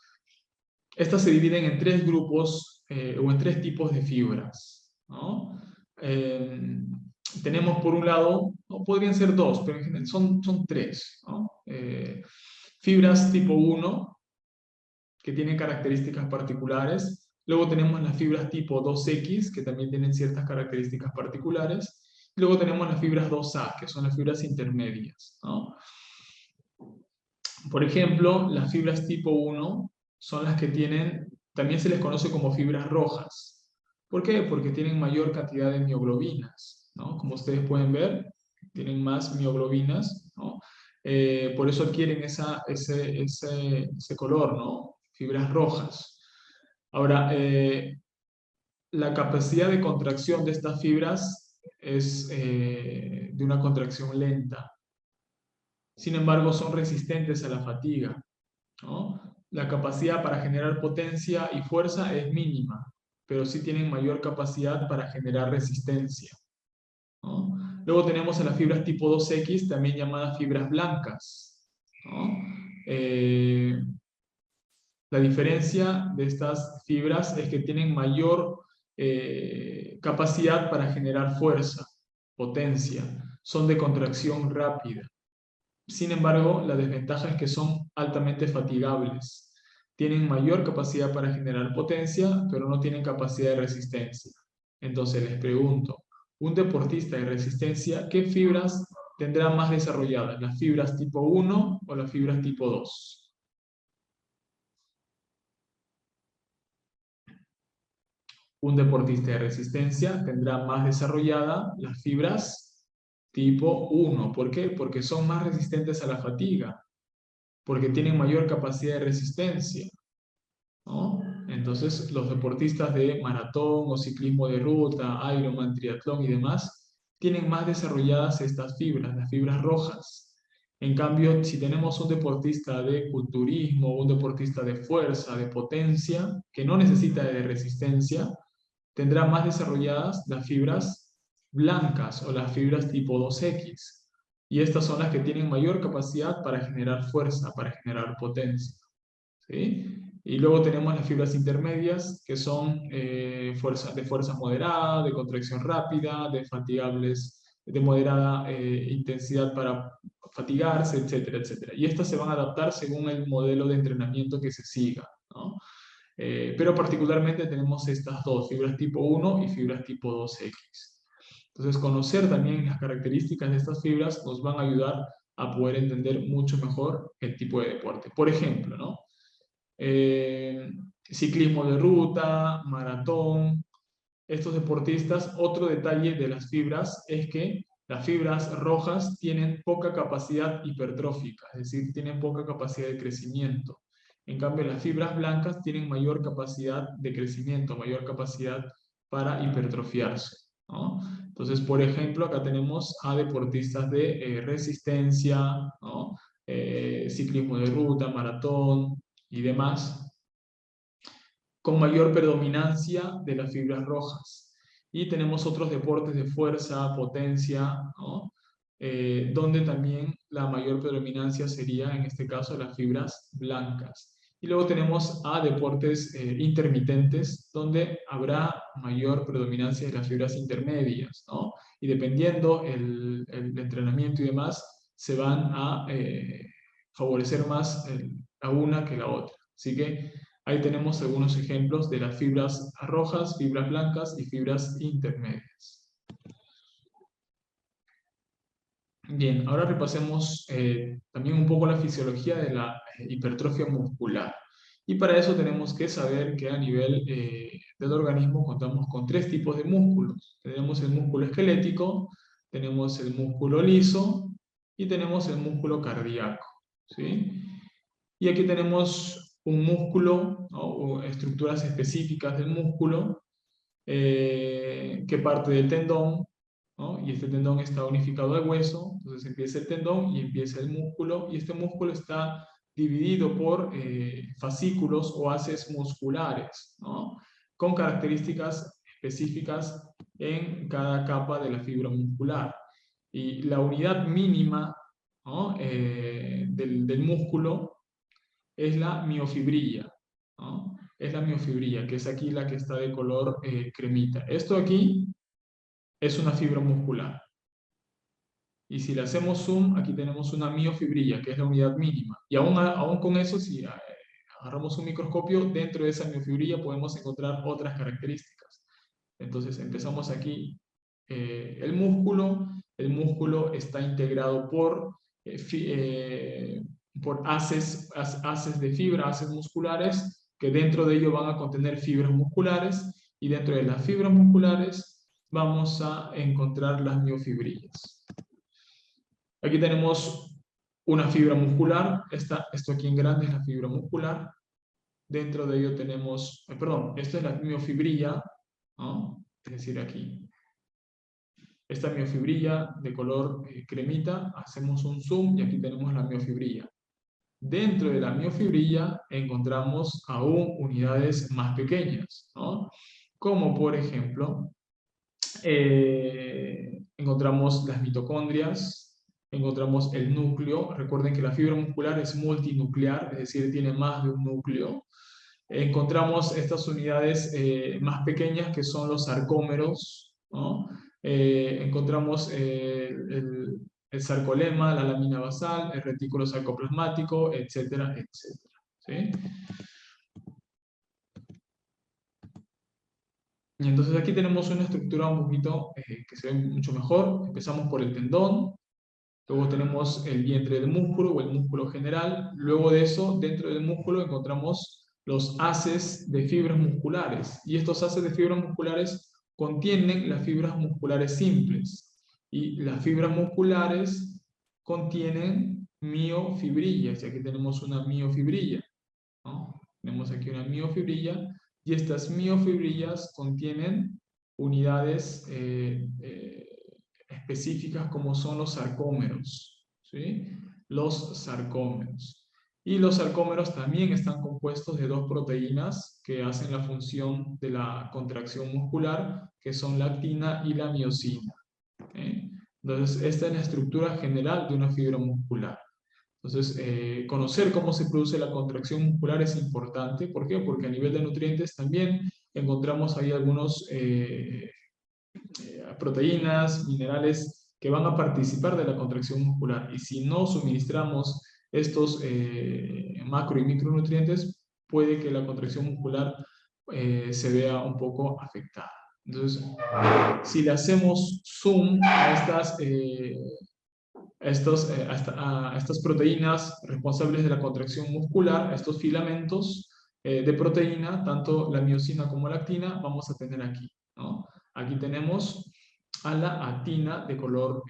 estas se dividen en tres grupos o en tres tipos de fibras, ¿no? Tenemos por un lado, no podrían ser dos, pero en general son tres, ¿no? Fibras tipo 1, que tienen características particulares. Luego tenemos las fibras tipo 2X, que también tienen ciertas características particulares. Y luego tenemos las fibras 2A, que son las fibras intermedias, ¿no? Por ejemplo, las fibras tipo 1 son las que tienen, también se les conoce como fibras rojas. ¿Por qué? Porque tienen mayor cantidad de mioglobinas, ¿no? Como ustedes pueden ver, tienen más mioglobinas, ¿no? Por eso adquieren ese color, ¿no? Fibras rojas. Ahora, la capacidad de contracción de estas fibras es de una contracción lenta. Sin embargo, son resistentes a la fatiga, ¿no? La capacidad para generar potencia y fuerza es mínima, pero sí tienen mayor capacidad para generar resistencia, ¿no? Luego tenemos a las fibras tipo 2X, también llamadas fibras blancas, ¿no? La diferencia de estas fibras es que tienen mayor capacidad para generar fuerza, potencia, son de contracción rápida. Sin embargo, la desventaja es que son altamente fatigables. Tienen mayor capacidad para generar potencia, pero no tienen capacidad de resistencia. Entonces les pregunto, un deportista de resistencia, ¿qué fibras tendrá más desarrolladas? ¿Las fibras tipo 1 o las fibras tipo 2? Un deportista de resistencia tendrá más desarrollada las fibras tipo 1. ¿Por qué? Porque son más resistentes a la fatiga, porque tienen mayor capacidad de resistencia, ¿no? Entonces, los deportistas de maratón o ciclismo de ruta, Ironman, triatlón y demás, tienen más desarrolladas estas fibras, las fibras rojas. En cambio, si tenemos un deportista de culturismo, un deportista de fuerza, de potencia, que no necesita de resistencia, tendrá más desarrolladas las fibras blancas o las fibras tipo 2X. Y estas son las que tienen mayor capacidad para generar fuerza, para generar potencia, ¿sí? Y luego tenemos las fibras intermedias, que son de fuerza moderada, de contracción rápida, de fatigables, de moderada intensidad para fatigarse, etcétera, etcétera. Y estas se van a adaptar según el modelo de entrenamiento que se siga, ¿no? Pero particularmente tenemos estas dos, fibras tipo 1 y fibras tipo 2X. Entonces, conocer también las características de estas fibras nos van a ayudar a poder entender mucho mejor el tipo de deporte. Por ejemplo, ¿no? Ciclismo de ruta, maratón, estos deportistas, otro detalle de las fibras es que las fibras rojas tienen poca capacidad hipertrófica, es decir, tienen poca capacidad de crecimiento. En cambio, las fibras blancas tienen mayor capacidad de crecimiento, mayor capacidad para hipertrofiarse, ¿no? Entonces, por ejemplo, acá tenemos a deportistas de resistencia, ¿no? Ciclismo de ruta, maratón y demás, con mayor predominancia de las fibras rojas. Y tenemos otros deportes de fuerza, potencia, ¿no? Donde también la mayor predominancia sería, en este caso, las fibras blancas. Y luego tenemos a deportes intermitentes, donde habrá mayor predominancia de las fibras intermedias, ¿no? Y dependiendo el entrenamiento y demás, se van a favorecer más a una que la otra. Así que ahí tenemos algunos ejemplos de las fibras rojas, fibras blancas y fibras intermedias. Bien, ahora repasemos también un poco la fisiología de la hipertrofia muscular. Y para eso tenemos que saber que a nivel del organismo contamos con tres tipos de músculos. Tenemos el músculo esquelético, tenemos el músculo liso y tenemos el músculo cardíaco, ¿sí? Y aquí tenemos un músculo, ¿no? O estructuras específicas del músculo que parte del tendón, ¿no? Y este tendón está unificado al hueso, entonces empieza el tendón y empieza el músculo, y este músculo está dividido por fascículos o haces musculares, ¿no? Con características específicas en cada capa de la fibra muscular. Y la unidad mínima, ¿no? del músculo es la miofibrilla, ¿no? Es la miofibrilla, que es aquí la que está de color cremita. Esto aquí es una fibra muscular. Y si le hacemos zoom, aquí tenemos una miofibrilla, que es la unidad mínima. Y aún con eso, si agarramos un microscopio, dentro de esa miofibrilla podemos encontrar otras características. Entonces empezamos aquí el músculo está integrado por haces de fibra, haces musculares, que dentro de ello van a contener fibras musculares, y dentro de las fibras musculares vamos a encontrar las miofibrillas. Aquí tenemos una fibra muscular, esto aquí en grande es la fibra muscular, dentro de ello tenemos, perdón, esta es la miofibrilla, ¿no? Es decir, aquí. Esta miofibrilla de color cremita, hacemos un zoom y aquí tenemos la miofibrilla. Dentro de la miofibrilla encontramos aún unidades más pequeñas, ¿no? Como por ejemplo, encontramos las mitocondrias, encontramos el núcleo. Recuerden que la fibra muscular es multinuclear, es decir, tiene más de un núcleo. Encontramos estas unidades más pequeñas que son los sarcómeros, ¿no? Encontramos el sarcolema, la lámina basal, el retículo sarcoplasmático, etcétera, etcétera, ¿sí? Y entonces aquí tenemos una estructura un poquito que se ve mucho mejor. Empezamos por el tendón, luego tenemos el vientre del músculo o el músculo general. Luego de eso, dentro del músculo encontramos los haces de fibras musculares. Y estos haces de fibras musculares contienen las fibras musculares simples. Y las fibras musculares contienen miofibrillas. Y aquí tenemos una miofibrilla, ¿no? Tenemos aquí una miofibrilla. Y estas miofibrillas contienen unidades específicas como son los sarcómeros, ¿sí? Los sarcómeros. Y los sarcómeros también están compuestos de dos proteínas que hacen la función de la contracción muscular, que son la actina y la miosina. Entonces, esta es la estructura general de una fibra muscular. Entonces, conocer cómo se produce la contracción muscular es importante. ¿Por qué? Porque a nivel de nutrientes también encontramos ahí algunos proteínas, minerales que van a participar de la contracción muscular. Y si no suministramos estos macro y micronutrientes, puede que la contracción muscular se vea un poco afectada. Entonces, si le hacemos zoom a a estas proteínas responsables de la contracción muscular, a estos filamentos de proteína, tanto la miosina como la actina, vamos a tener aquí, ¿no? Aquí tenemos a la actina de color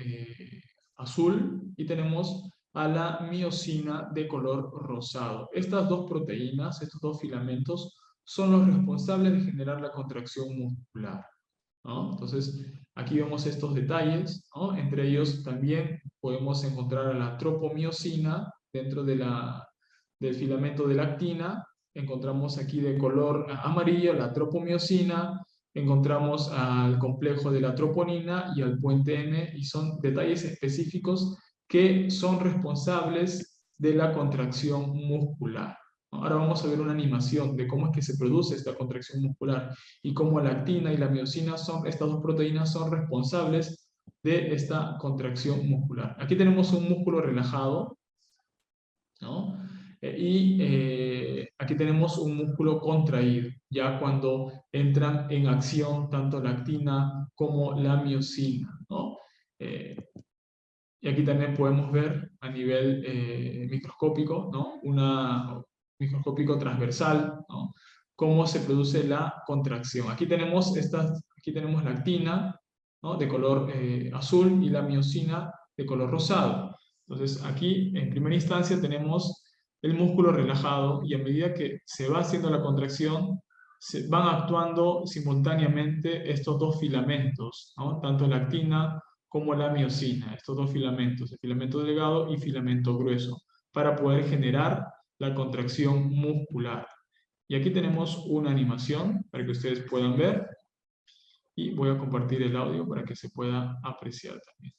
azul y tenemos a la miosina de color rosado. Estas dos proteínas, estos dos filamentos, son los responsables de generar la contracción muscular, ¿no? Entonces, aquí vemos estos detalles, ¿no? Entre ellos también podemos encontrar a la tropomiosina dentro del filamento de la actina. Encontramos aquí de color amarillo la tropomiosina, encontramos al complejo de la troponina y al puente M, y son detalles específicos que son responsables de la contracción muscular. Ahora vamos a ver una animación de cómo es que se produce esta contracción muscular y cómo la actina y la miosina estas dos proteínas son responsables de esta contracción muscular. Aquí tenemos un músculo relajado, ¿no? Aquí tenemos un músculo contraído, ya cuando entran en acción tanto la actina como la miosina, ¿no? Y aquí también podemos ver a nivel microscópico, ¿no? Microscópico transversal, ¿no? Cómo se produce la contracción. Aquí tenemos la actina, ¿no? De color azul y la miosina de color rosado. Entonces aquí en primera instancia tenemos el músculo relajado y a medida que se va haciendo la contracción, se van actuando simultáneamente estos dos filamentos, ¿no? Tanto la actina como la miosina, estos dos filamentos, el filamento delgado y filamento grueso, para poder generar la contracción muscular. Y aquí tenemos una animación para que ustedes puedan ver y voy a compartir el audio para que se pueda apreciar también.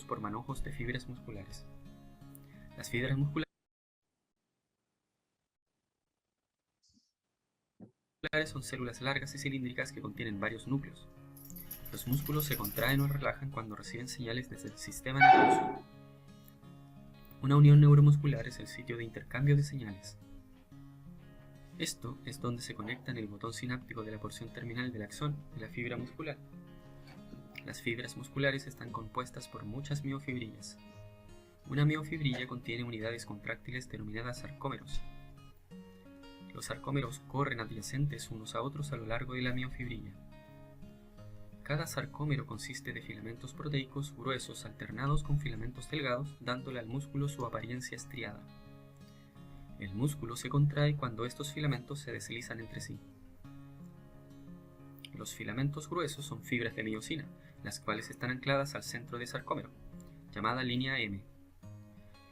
Por manojos de fibras musculares. Las fibras musculares son células largas y cilíndricas que contienen varios núcleos. Los músculos se contraen o relajan cuando reciben señales desde el sistema nervioso. Una unión neuromuscular es el sitio de intercambio de señales. Esto es donde se conectan el botón sináptico de la porción terminal del axón y la fibra muscular. Las fibras musculares están compuestas por muchas miofibrillas. Una miofibrilla contiene unidades contráctiles denominadas sarcómeros. Los sarcómeros corren adyacentes unos a otros a lo largo de la miofibrilla. Cada sarcómero consiste de filamentos proteicos gruesos alternados con filamentos delgados, dándole al músculo su apariencia estriada. El músculo se contrae cuando estos filamentos se deslizan entre sí. Los filamentos gruesos son fibras de miosina, las cuales están ancladas al centro del sarcómero, llamada línea M.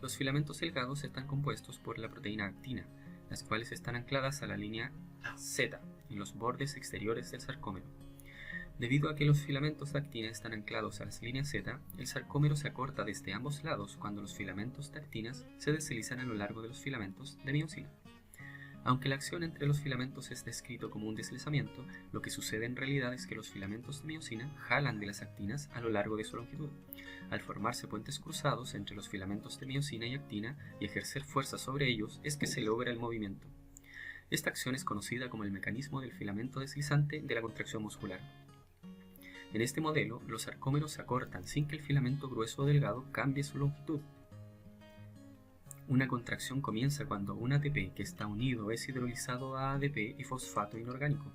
Los filamentos delgados están compuestos por la proteína actina, las cuales están ancladas a la línea Z en los bordes exteriores del sarcómero. Debido a que los filamentos de actina están anclados a las líneas Z, el sarcómero se acorta desde ambos lados cuando los filamentos de actinas se deslizan a lo largo de los filamentos de miosina. Aunque la acción entre los filamentos es descrito como un deslizamiento, lo que sucede en realidad es que los filamentos de miosina jalan de las actinas a lo largo de su longitud. Al formarse puentes cruzados entre los filamentos de miosina y actina y ejercer fuerza sobre ellos es que se logra el movimiento. Esta acción es conocida como el mecanismo del filamento deslizante de la contracción muscular. En este modelo, los sarcómeros se acortan sin que el filamento grueso o delgado cambie su longitud. Una contracción comienza cuando un ATP que está unido es hidrolizado a ADP y fosfato inorgánico.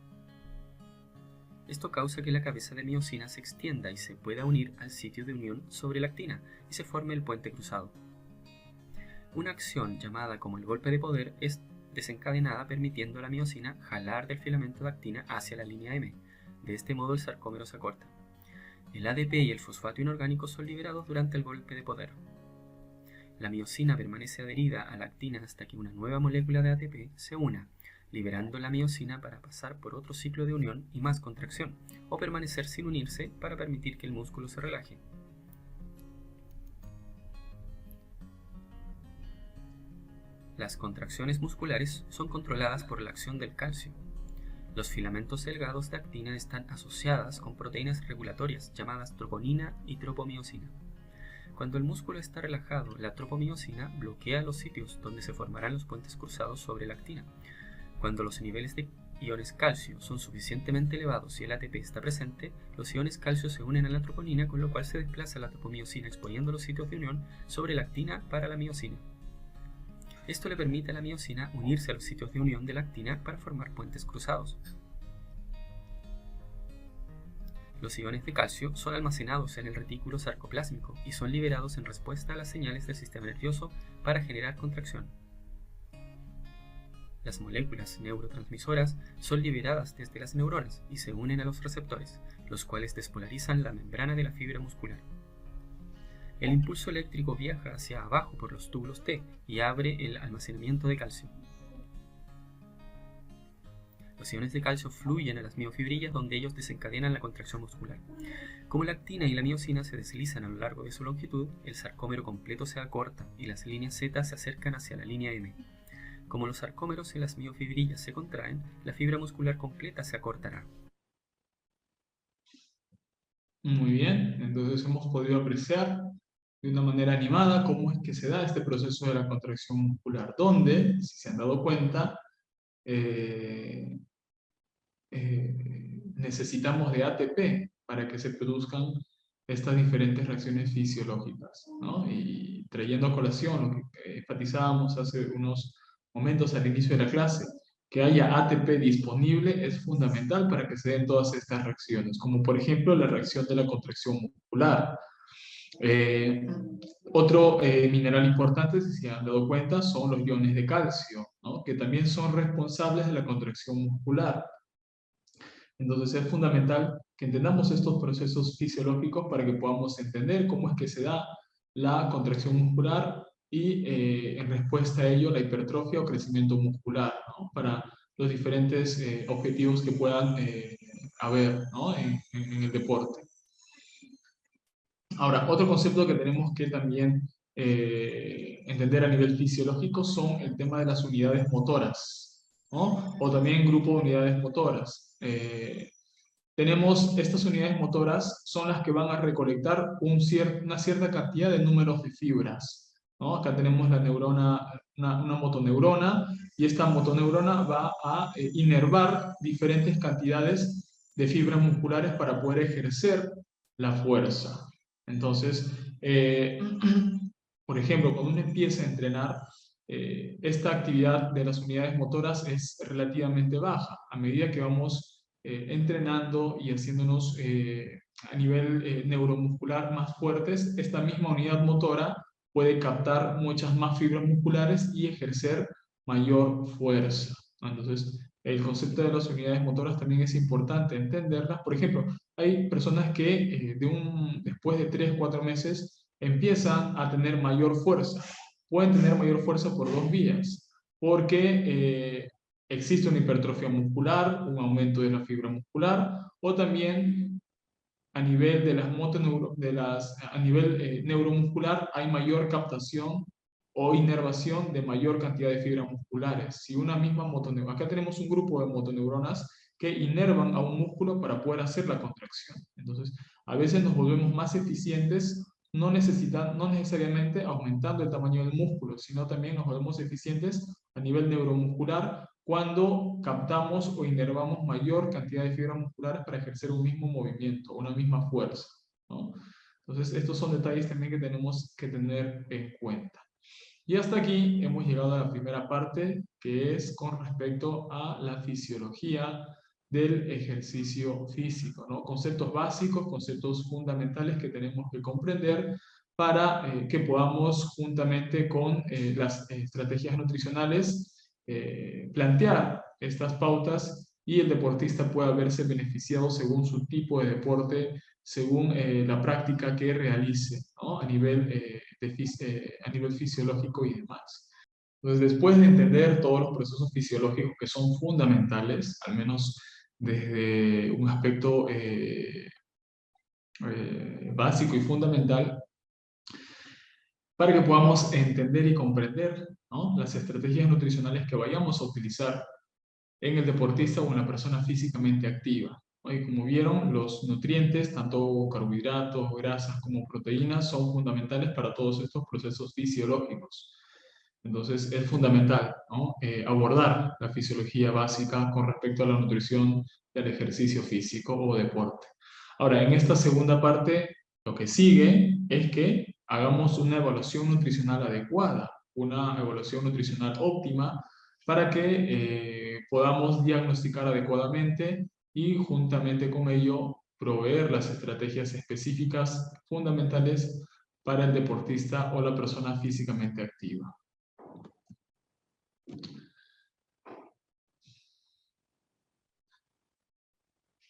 Esto causa que la cabeza de miosina se extienda y se pueda unir al sitio de unión sobre la actina y se forme el puente cruzado. Una acción llamada como el golpe de poder es desencadenada permitiendo a la miosina jalar del filamento de actina hacia la línea M. De este modo el sarcómero se acorta. El ADP y el fosfato inorgánico son liberados durante el golpe de poder. La miosina permanece adherida a la actina hasta que una nueva molécula de ATP se una, liberando la miosina para pasar por otro ciclo de unión y más contracción, o permanecer sin unirse para permitir que el músculo se relaje. Las contracciones musculares son controladas por la acción del calcio. Los filamentos delgados de actina están asociadas con proteínas regulatorias llamadas troponina y tropomiosina. Cuando el músculo está relajado, la tropomiosina bloquea los sitios donde se formarán los puentes cruzados sobre la actina. Cuando los niveles de iones calcio son suficientemente elevados y el ATP está presente, los iones calcio se unen a la troponina, con lo cual se desplaza la topomiosina exponiendo los sitios de unión sobre la actina para la miosina. Esto le permite a la miosina unirse a los sitios de unión de la actina para formar puentes cruzados. Los iones de calcio son almacenados en el retículo sarcoplásmico y son liberados en respuesta a las señales del sistema nervioso para generar contracción. Las moléculas neurotransmisoras son liberadas desde las neuronas y se unen a los receptores, los cuales despolarizan la membrana de la fibra muscular. El impulso eléctrico viaja hacia abajo por los túbulos T y abre el almacenamiento de calcio. Los iones de calcio fluyen a las miofibrillas, donde ellos desencadenan la contracción muscular. Como la actina y la miosina se deslizan a lo largo de su longitud, el sarcómero completo se acorta y las líneas Z se acercan hacia la línea M. Como los sarcómeros en las miofibrillas se contraen, la fibra muscular completa se acortará. Muy bien, entonces hemos podido apreciar de una manera animada cómo es que se da este proceso de la contracción muscular, donde, si se han dado cuenta, necesitamos de ATP para que se produzcan estas diferentes reacciones fisiológicas, ¿no? Y trayendo a colación lo que enfatizábamos hace unos momentos al inicio de la clase, que haya ATP disponible es fundamental para que se den todas estas reacciones, como por ejemplo la reacción de la contracción muscular. Otro mineral importante, si se han dado cuenta, son los iones de calcio, ¿no? Que también son responsables de la contracción muscular. Entonces es fundamental que entendamos estos procesos fisiológicos para que podamos entender cómo es que se da la contracción muscular y en respuesta a ello la hipertrofia o crecimiento muscular, ¿no? Para los diferentes objetivos que puedan haber, ¿no? en el deporte. Ahora, otro concepto que tenemos que también entender a nivel fisiológico son el tema de las unidades motoras, ¿no? O también grupo de unidades motoras. Tenemos estas unidades motoras, son las que van a recolectar una cierta cantidad de números de fibras, ¿no? Acá tenemos la neurona, una motoneurona, y esta motoneurona va a inervar diferentes cantidades de fibras musculares para poder ejercer la fuerza. Entonces, por ejemplo, cuando uno empieza a entrenar, esta actividad de las unidades motoras es relativamente baja. A medida que vamos entrenando y haciéndonos a nivel neuromuscular más fuertes, esta misma unidad motora puede captar muchas más fibras musculares y ejercer mayor fuerza. Entonces, el concepto de las unidades motoras también es importante entenderlas. Por ejemplo, hay personas que después de 3-4 meses empiezan a tener mayor fuerza. Pueden tener mayor fuerza por dos vías, porque existe una hipertrofia muscular, un aumento de la fibra muscular, o también a nivel neuromuscular hay mayor captación o inervación de mayor cantidad de fibras musculares. Si una misma motoneurona, acá tenemos un grupo de motoneuronas que inervan a un músculo para poder hacer la contracción. Entonces, a veces nos volvemos más eficientes, no necesariamente aumentando el tamaño del músculo, sino también nos volvemos eficientes a nivel neuromuscular cuando captamos o inervamos mayor cantidad de fibras musculares para ejercer un mismo movimiento, una misma fuerza, ¿no? Entonces, estos son detalles también que tenemos que tener en cuenta. Y hasta aquí hemos llegado a la primera parte, que es con respecto a la fisiología del ejercicio físico, ¿no? Conceptos básicos, conceptos fundamentales que tenemos que comprender para que podamos, juntamente con las estrategias nutricionales, plantear estas pautas y el deportista pueda verse beneficiado según su tipo de deporte, según la práctica que realice, ¿no? A nivel fisiológico y demás. Entonces, después de entender todos los procesos fisiológicos que son fundamentales, al menos desde un aspecto básico y fundamental, para que podamos entender y comprender, ¿no?, las estrategias nutricionales que vayamos a utilizar en el deportista o en la persona físicamente activa. Y como vieron, los nutrientes, tanto carbohidratos, grasas como proteínas, son fundamentales para todos estos procesos fisiológicos. Entonces es fundamental, ¿no? Abordar la fisiología básica con respecto a la nutrición del ejercicio físico o deporte. Ahora, en esta segunda parte, lo que sigue es que hagamos una evaluación nutricional adecuada, una evaluación nutricional óptima para que podamos diagnosticar adecuadamente y juntamente con ello proveer las estrategias específicas fundamentales para el deportista o la persona físicamente activa.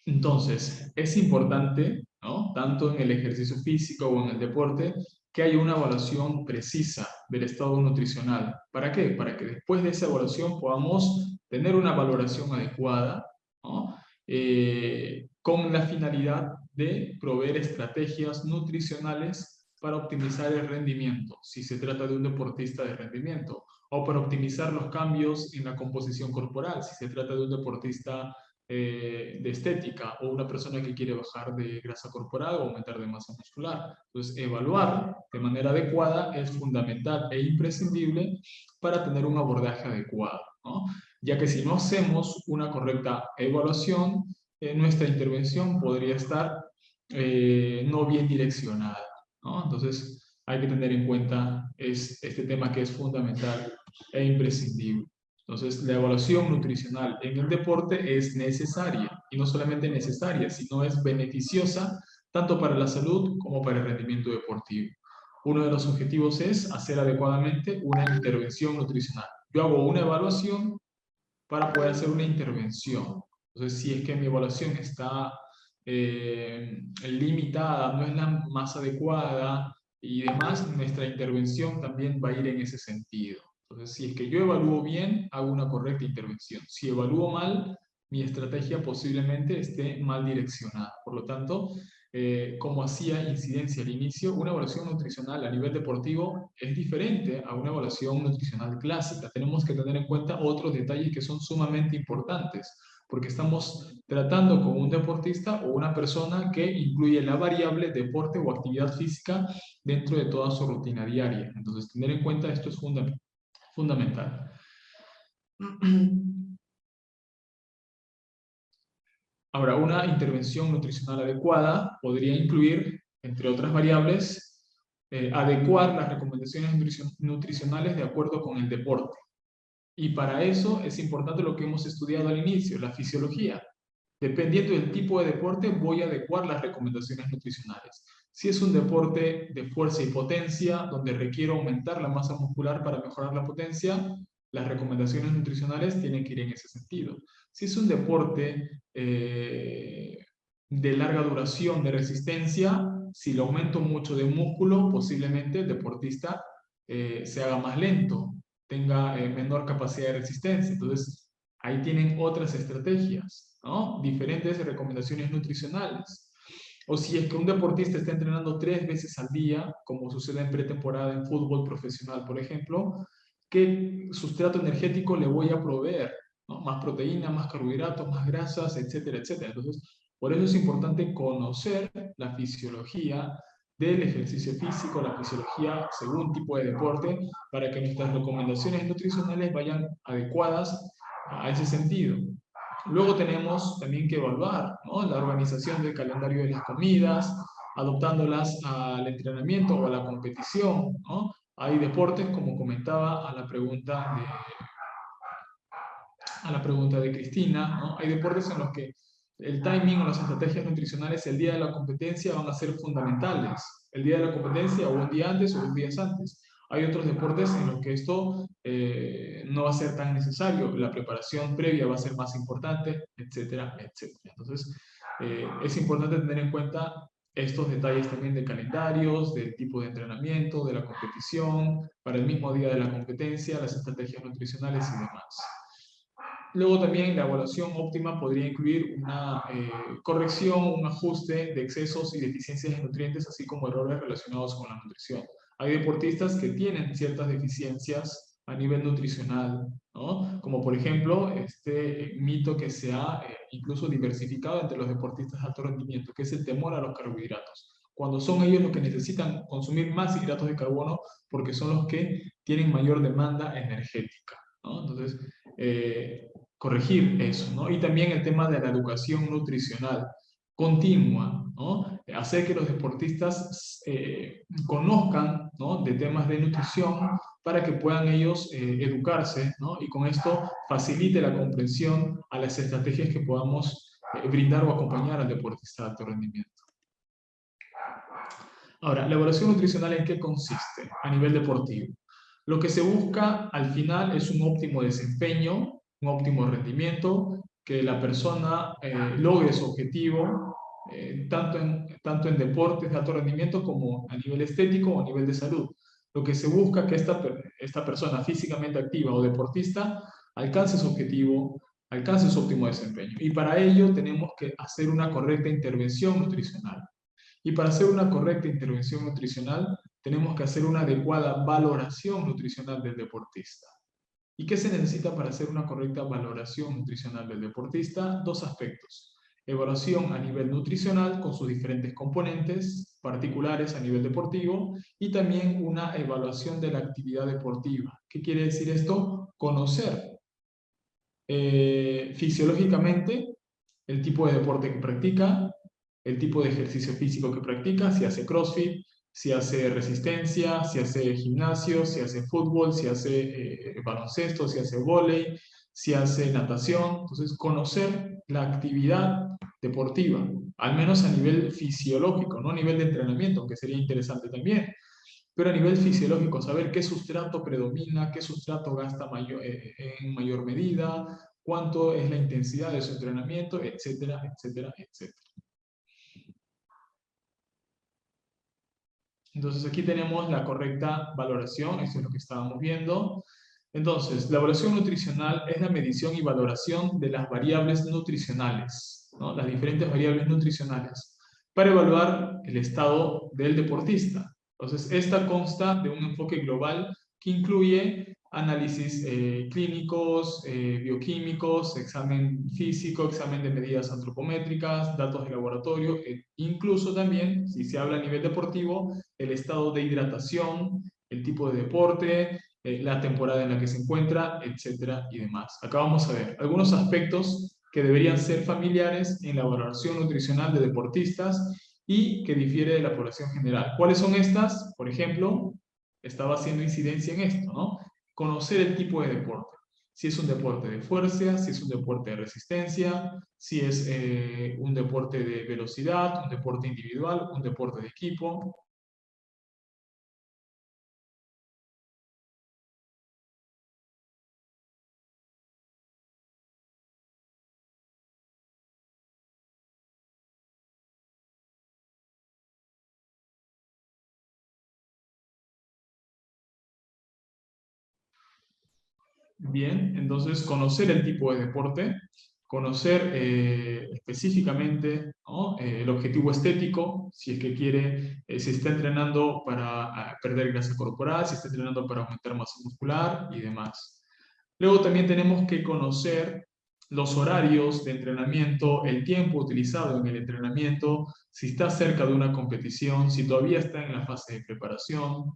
Entonces, es importante, ¿no? Tanto en el ejercicio físico o en el deporte, que haya una evaluación precisa del estado nutricional. ¿Para qué? Para que después de esa evaluación podamos tener una valoración adecuada, ¿no? Con la finalidad de proveer estrategias nutricionales para optimizar el rendimiento, si se trata de un deportista de rendimiento, o para optimizar los cambios en la composición corporal, si se trata de un deportista de estética o una persona que quiere bajar de grasa corporal o aumentar de masa muscular. Entonces, evaluar de manera adecuada es fundamental e imprescindible para tener un abordaje adecuado, ¿no? Ya que si no hacemos una correcta evaluación, nuestra intervención podría estar no bien direccionada, ¿no? Entonces, hay que tener en cuenta este tema que es fundamental e imprescindible. Entonces, la evaluación nutricional en el deporte es necesaria, y no solamente necesaria, sino es beneficiosa tanto para la salud como para el rendimiento deportivo. Uno de los objetivos es hacer adecuadamente una intervención nutricional. Yo hago una evaluación para poder hacer una intervención. Entonces, si es que mi evaluación está limitada, no es la más adecuada y demás, nuestra intervención también va a ir en ese sentido. Entonces, si es que yo evalúo bien, hago una correcta intervención. Si evalúo mal, mi estrategia posiblemente esté mal direccionada. Por lo tanto, como hacía incidencia al inicio, una evaluación nutricional a nivel deportivo es diferente a una evaluación nutricional clásica. Tenemos que tener en cuenta otros detalles que son sumamente importantes, porque estamos tratando con un deportista o una persona que incluye la variable deporte o actividad física dentro de toda su rutina diaria. Entonces, tener en cuenta esto es fundamental. Ahora, una intervención nutricional adecuada podría incluir, entre otras variables, adecuar las recomendaciones nutricionales de acuerdo con el deporte. Y para eso es importante lo que hemos estudiado al inicio, la fisiología. Dependiendo del tipo de deporte, voy a adecuar las recomendaciones nutricionales. Si es un deporte de fuerza y potencia, donde requiero aumentar la masa muscular para mejorar la potencia, las recomendaciones nutricionales tienen que ir en ese sentido. Si es un deporte de larga duración, de resistencia, si lo aumento mucho de músculo, posiblemente el deportista se haga más lento, tenga menor capacidad de resistencia. Entonces, ahí tienen otras estrategias, ¿no? Diferentes recomendaciones nutricionales. O si es que un deportista está entrenando 3 veces al día, como sucede en pretemporada en fútbol profesional, por ejemplo, ¿qué sustrato energético le voy a proveer? ¿No? Más proteína, más carbohidratos, más grasas, etcétera, etcétera. Entonces, por eso es importante conocer la fisiología del ejercicio físico, la fisiología según tipo de deporte, para que nuestras recomendaciones nutricionales vayan adecuadas a ese sentido. Luego tenemos también que evaluar, ¿no?, la organización del calendario de las comidas, adoptándolas al entrenamiento o a la competición, ¿no? Hay deportes, como comentaba a la pregunta de Cristina, ¿no? Hay deportes en los que el timing o las estrategias nutricionales el día de la competencia van a ser fundamentales. El día de la competencia o un día antes o 2 días antes. Hay otros deportes en los que esto no va a ser tan necesario. La preparación previa va a ser más importante, etcétera, etcétera. Entonces, es importante tener en cuenta estos detalles también de calendarios, del tipo de entrenamiento, de la competición, para el mismo día de la competencia, las estrategias nutricionales y demás. Luego también la evaluación óptima podría incluir una corrección, un ajuste de excesos y deficiencias de nutrientes, así como errores relacionados con la nutrición. Hay deportistas que tienen ciertas deficiencias a nivel nutricional, ¿no? Como por ejemplo este mito que se ha incluso diversificado entre los deportistas de alto rendimiento, que es el temor a los carbohidratos. cuando son ellos los que necesitan consumir más hidratos de carbono porque son los que tienen mayor demanda energética, ¿no? Entonces, corregir eso, ¿no? Y también el tema de la educación nutricional continua, ¿no? Hacer que los deportistas conozcan, ¿no?, de temas de nutrición para que puedan ellos educarse, ¿no? Y con esto facilite la comprensión a las estrategias que podamos brindar o acompañar al deportista de alto rendimiento. Ahora, ¿la evaluación nutricional en qué consiste a nivel deportivo? Lo que se busca al final es un óptimo desempeño, un óptimo rendimiento, que la persona logre su objetivo, tanto en deportes de alto rendimiento como a nivel estético o a nivel de salud. Lo que se busca es que esta persona físicamente activa o deportista alcance su objetivo, alcance su óptimo desempeño. Y para ello tenemos que hacer una correcta intervención nutricional. Y para hacer una correcta intervención nutricional, tenemos que hacer una adecuada valoración nutricional del deportista. ¿Y qué se necesita para hacer una correcta valoración nutricional del deportista? Dos aspectos. Evaluación a nivel nutricional con sus diferentes componentes particulares a nivel deportivo y también una evaluación de la actividad deportiva. ¿Qué quiere decir esto? Conocer fisiológicamente el tipo de deporte que practica, el tipo de ejercicio físico que practica, si hace CrossFit, si hace resistencia, si hace gimnasio, si hace fútbol, si hace baloncesto, si hace vóley, si hace natación. Entonces, conocer la actividad deportiva, al menos a nivel fisiológico, no a nivel de entrenamiento, aunque sería interesante también, pero a nivel fisiológico, saber qué sustrato predomina, qué sustrato gasta en mayor medida, cuánto es la intensidad de su entrenamiento, etcétera, etcétera, etcétera. Entonces aquí tenemos la correcta valoración, esto es lo que estábamos viendo. Entonces, la evaluación nutricional es la medición y valoración de las variables nutricionales, ¿no? Las diferentes variables nutricionales, para evaluar el estado del deportista. Entonces, esta consta de un enfoque global que incluye análisis clínicos, bioquímicos, examen físico, examen de medidas antropométricas, datos de laboratorio, incluso también, si se habla a nivel deportivo, el estado de hidratación, el tipo de deporte, la temporada en la que se encuentra, etcétera y demás. Acá vamos a ver algunos aspectos que deberían ser familiares en la valoración nutricional de deportistas y que difiere de la población general. ¿Cuáles son estas? Por ejemplo, estaba haciendo incidencia en esto, ¿no? Conocer el tipo de deporte. Si es un deporte de fuerza, si es un deporte de resistencia, si es un deporte de velocidad, un deporte individual, un deporte de equipo. Bien, entonces conocer el tipo de deporte, conocer específicamente, ¿no?, el objetivo estético, si es que quiere, si está entrenando para perder grasa corporal, si está entrenando para aumentar masa muscular y demás. Luego también tenemos que conocer los horarios de entrenamiento, el tiempo utilizado en el entrenamiento, si está cerca de una competición, si todavía está en la fase de preparación.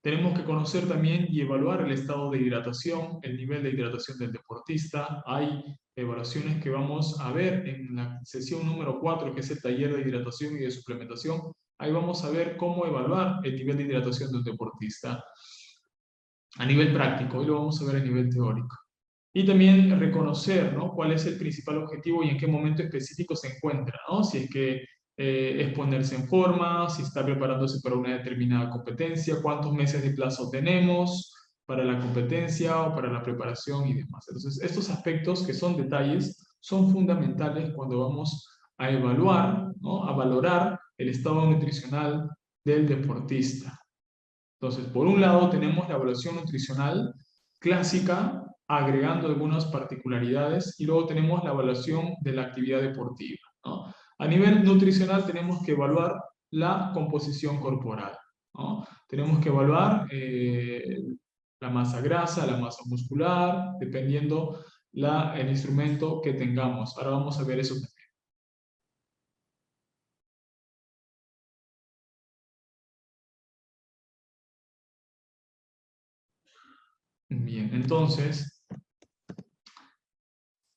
Tenemos que conocer también y evaluar el estado de hidratación, el nivel de hidratación del deportista. Hay evaluaciones que vamos a ver en la sesión número 4, que es el taller de hidratación y de suplementación. Ahí vamos a ver cómo evaluar el nivel de hidratación de un deportista a nivel práctico, y lo vamos a ver a nivel teórico. Y también reconocer, ¿no?, cuál es el principal objetivo y en qué momento específico se encuentra, ¿no? Si es que es ponerse en forma, si está preparándose para una determinada competencia, cuántos meses de plazo tenemos para la competencia o para la preparación y demás. Entonces, estos aspectos que son detalles son fundamentales cuando vamos a evaluar, ¿no?, a valorar el estado nutricional del deportista. Entonces, por un lado tenemos la evaluación nutricional clásica, agregando algunas particularidades, y luego tenemos la evaluación de la actividad deportiva, ¿no? A nivel nutricional tenemos que evaluar la composición corporal, ¿no? Tenemos que evaluar la masa grasa, la masa muscular, dependiendo el instrumento que tengamos. Ahora vamos a ver eso también. Bien, entonces,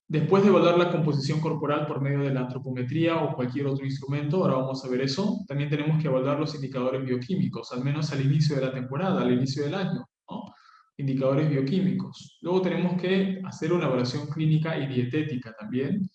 después de evaluar la composición corporal por medio de la antropometría o cualquier otro instrumento, ahora vamos a ver eso, también tenemos que evaluar los indicadores bioquímicos, al menos al inicio de la temporada, al inicio del año, ¿no? Indicadores bioquímicos. Luego tenemos que hacer una evaluación clínica y dietética también.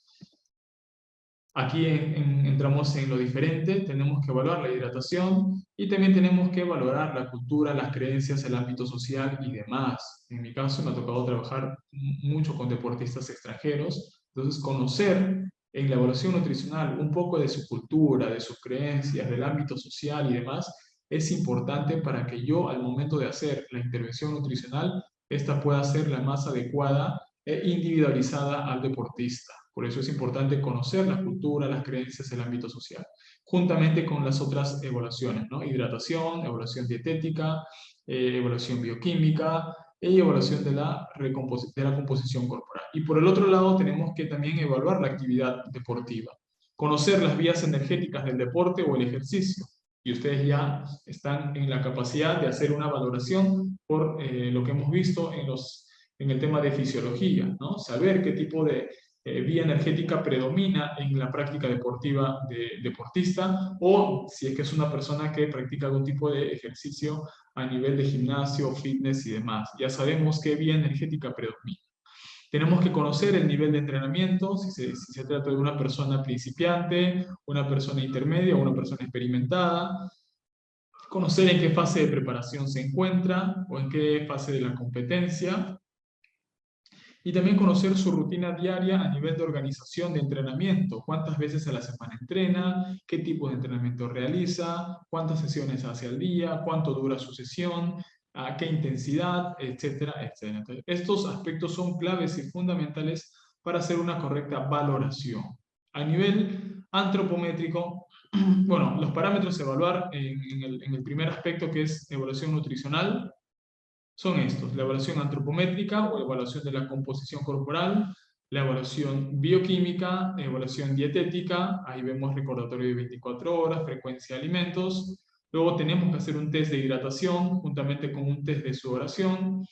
Aquí entramos en lo diferente, tenemos que evaluar la hidratación y también tenemos que valorar la cultura, las creencias, el ámbito social y demás. En mi caso me ha tocado trabajar mucho con deportistas extranjeros, entonces conocer en la evaluación nutricional un poco de su cultura, de sus creencias, del ámbito social y demás, es importante para que yo al momento de hacer la intervención nutricional, esta pueda ser la más adecuada e individualizada al deportista. Por eso es importante conocer la cultura, las creencias, el ámbito social, juntamente con las otras evaluaciones, ¿no? Hidratación, evaluación dietética, evaluación bioquímica y evaluación de la composición corporal. Y por el otro lado tenemos que también evaluar la actividad deportiva, conocer las vías energéticas del deporte o el ejercicio. Y ustedes ya están en la capacidad de hacer una valoración por lo que hemos visto en el tema de fisiología, ¿no? Saber qué tipo de vía energética predomina en la práctica deportiva de deportista, o si es que es una persona que practica algún tipo de ejercicio a nivel de gimnasio, fitness y demás. Ya sabemos qué vía energética predomina. Tenemos que conocer el nivel de entrenamiento, si se trata de una persona principiante, una persona intermedia o una persona experimentada. Conocer en qué fase de preparación se encuentra o en qué fase de la competencia. Y también conocer su rutina diaria a nivel de organización de entrenamiento. Cuántas veces a la semana entrena, qué tipo de entrenamiento realiza, cuántas sesiones hace al día, cuánto dura su sesión, a qué intensidad, etcétera, etcétera. Entonces, estos aspectos son claves y fundamentales para hacer una correcta valoración. A nivel antropométrico, bueno, los parámetros a evaluar en el primer aspecto, que es evaluación nutricional, son estos: la evaluación antropométrica o evaluación de la composición corporal, la evaluación bioquímica, evaluación dietética, ahí vemos recordatorio de 24 horas, frecuencia de alimentos. Luego tenemos que hacer un test de hidratación juntamente con un test de sudoración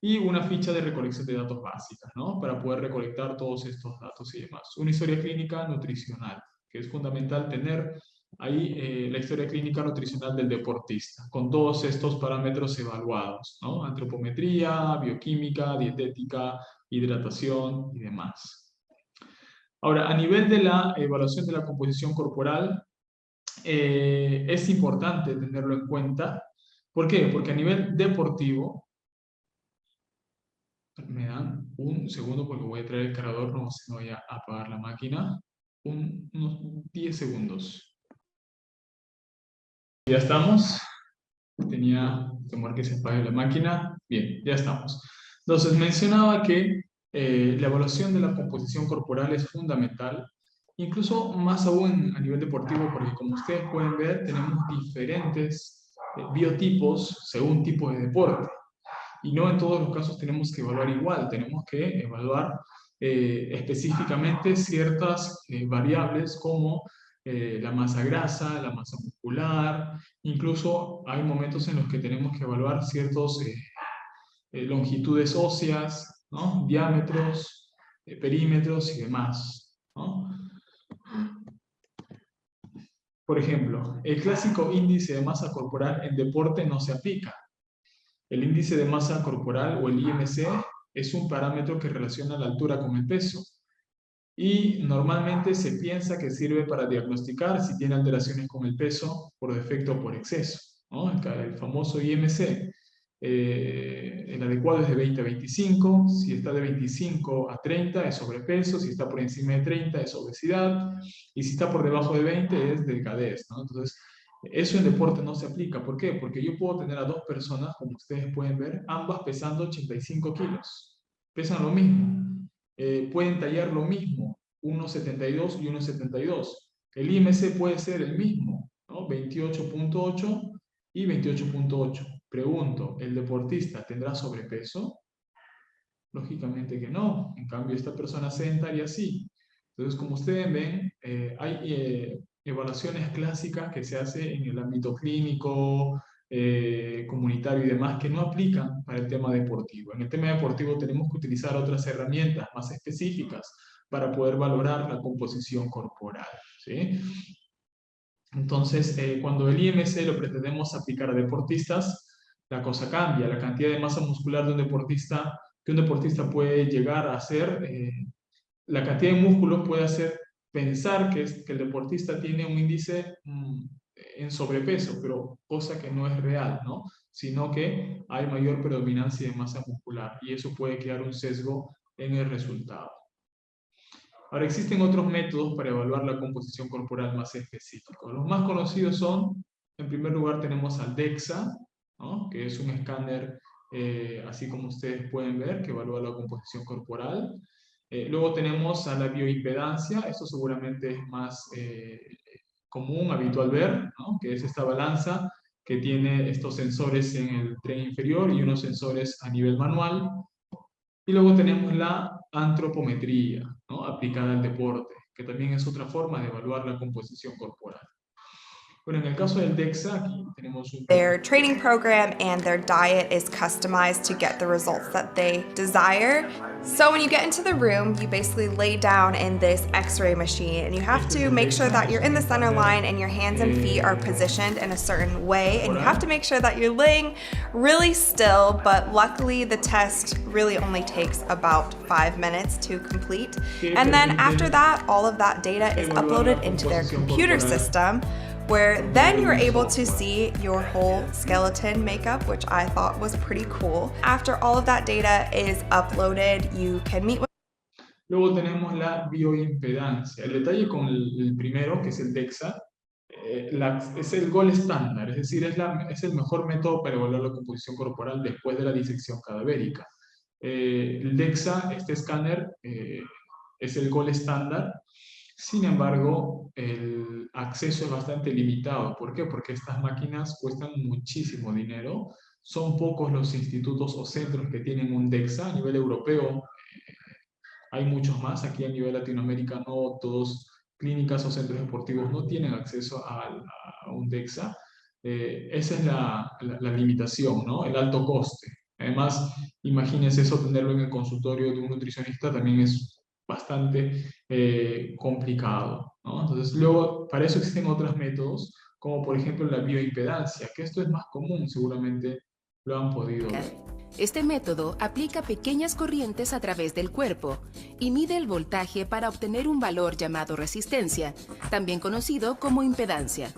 y una ficha de recolección de datos básicas, ¿no? Para poder recolectar todos estos datos y demás. Una historia clínica nutricional, que es fundamental tener ahí la historia clínica nutricional del deportista, con todos estos parámetros evaluados, ¿no? Antropometría, bioquímica, dietética, hidratación y demás. Ahora, a nivel de la evaluación de la composición corporal, es importante tenerlo en cuenta. ¿Por qué? Porque a nivel deportivo, me dan un segundo porque voy a traer el cargador, no se me vaya a apagar la máquina. Unos 10 segundos. Ya estamos. Tenía temor que se apague la máquina. Bien, ya estamos. Entonces mencionaba que la evaluación de la composición corporal es fundamental, incluso más aún a nivel deportivo, porque como ustedes pueden ver, tenemos diferentes biotipos según tipo de deporte. Y no en todos los casos tenemos que evaluar igual, tenemos que evaluar específicamente ciertas variables como la masa grasa, la masa muscular, incluso hay momentos en los que tenemos que evaluar ciertas longitudes óseas, ¿no? Diámetros, perímetros y demás, ¿no? Por ejemplo, el clásico índice de masa corporal en deporte no se aplica. El índice de masa corporal o el IMC es un parámetro que relaciona la altura con el peso y normalmente se piensa que sirve para diagnosticar si tiene alteraciones con el peso por defecto o por exceso, ¿no? El famoso IMC. El adecuado es de 20 a 25, si está de 25 a 30 es sobrepeso, si está por encima de 30 es obesidad, y si está por debajo de 20 es delgadez, ¿no? Entonces, eso en deporte no se aplica. ¿Por qué? Porque yo puedo tener a dos personas, como ustedes pueden ver, ambas pesando 85 kilos. Pesan lo mismo. Pueden tallar lo mismo, 1,72 y 1,72. El IMC puede ser el mismo, ¿no? 28,8 y 28,8. Pregunto, ¿el deportista tendrá sobrepeso? Lógicamente que no. En cambio, esta persona sedentaria sí. Entonces, como ustedes ven, hay evaluaciones clásicas que se hacen en el ámbito clínico, comunitario y demás que no aplican para el tema deportivo. En el tema deportivo tenemos que utilizar otras herramientas más específicas para poder valorar la composición corporal, ¿sí? Entonces, cuando el IMC lo pretendemos aplicar a deportistas, la cosa cambia. La cantidad de masa muscular de que un deportista puede llegar a hacer, la cantidad de músculo puede hacer pensar que el deportista tiene un índice en sobrepeso, pero cosa que no es real, ¿no? Sino que hay mayor predominancia de masa muscular y eso puede crear un sesgo en el resultado. Ahora, existen otros métodos para evaluar la composición corporal más específicos. Los más conocidos son, en primer lugar, tenemos al DEXA, ¿no? Que es un escáner, así como ustedes pueden ver, que evalúa la composición corporal. Luego tenemos a la bioimpedancia, esto seguramente es más común, habitual ver, ¿no? Que es esta balanza que tiene estos sensores en el tren inferior y unos sensores a nivel manual. Y luego tenemos la antropometría, ¿no? Aplicada al deporte, que también es otra forma de evaluar la composición corporal. Bueno, en el caso del DEXA, aquí tenemos un... Their training program and their diet is customized to get the results that they desire. So when you get into the room, you basically lay down in this X-ray machine and you have to make sure that you're in the center line and your hands and feet are positioned in a certain way, and you have to make sure that you're laying really still, but luckily the test really only takes about 5 minutes to complete. And then after that, all of that data is uploaded into their computer system, where then you're able to see your whole skeleton makeup, which I thought was pretty cool. After all of that data is uploaded, you can meet with... Luego tenemos la bioimpedancia. El detalle con el primero, que es el DEXA, es el gold estándar, es decir, es el mejor método para evaluar la composición corporal después de la disección cadavérica. El DEXA, este escáner, es el gold estándar. Sin embargo, el acceso es bastante limitado. ¿Por qué? Porque estas máquinas cuestan muchísimo dinero. Son pocos los institutos o centros que tienen un DEXA. A nivel europeo hay muchos más. Aquí a nivel Latinoamérica no todos, clínicas o centros deportivos no tienen acceso a un DEXA. Esa es la limitación, ¿no? El alto coste. Además, imagínense eso, tenerlo en el consultorio de un nutricionista también es bastante complicado, ¿no? Entonces, luego, para eso existen otros métodos, como por ejemplo la bioimpedancia, que esto es más común, seguramente lo han podido ver. Este método aplica pequeñas corrientes a través del cuerpo y mide el voltaje para obtener un valor llamado resistencia, también conocido como impedancia.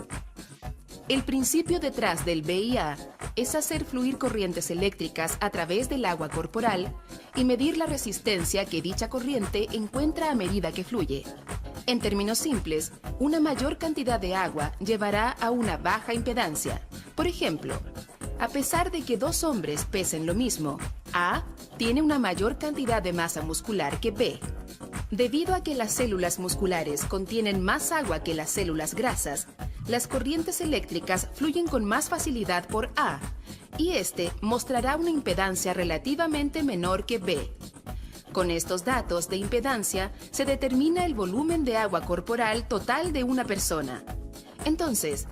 El principio detrás del BIA es hacer fluir corrientes eléctricas a través del agua corporal y medir la resistencia que dicha corriente encuentra a medida que fluye. En términos simples, una mayor cantidad de agua llevará a una baja impedancia. Por ejemplo, a pesar de que dos hombres pesen lo mismo, A tiene una mayor cantidad de masa muscular que B. Debido a que las células musculares contienen más agua que las células grasas, las corrientes eléctricas fluyen con más facilidad por A, y este mostrará una impedancia relativamente menor que B. Con estos datos de impedancia se determina el volumen de agua corporal total de una persona. Entonces,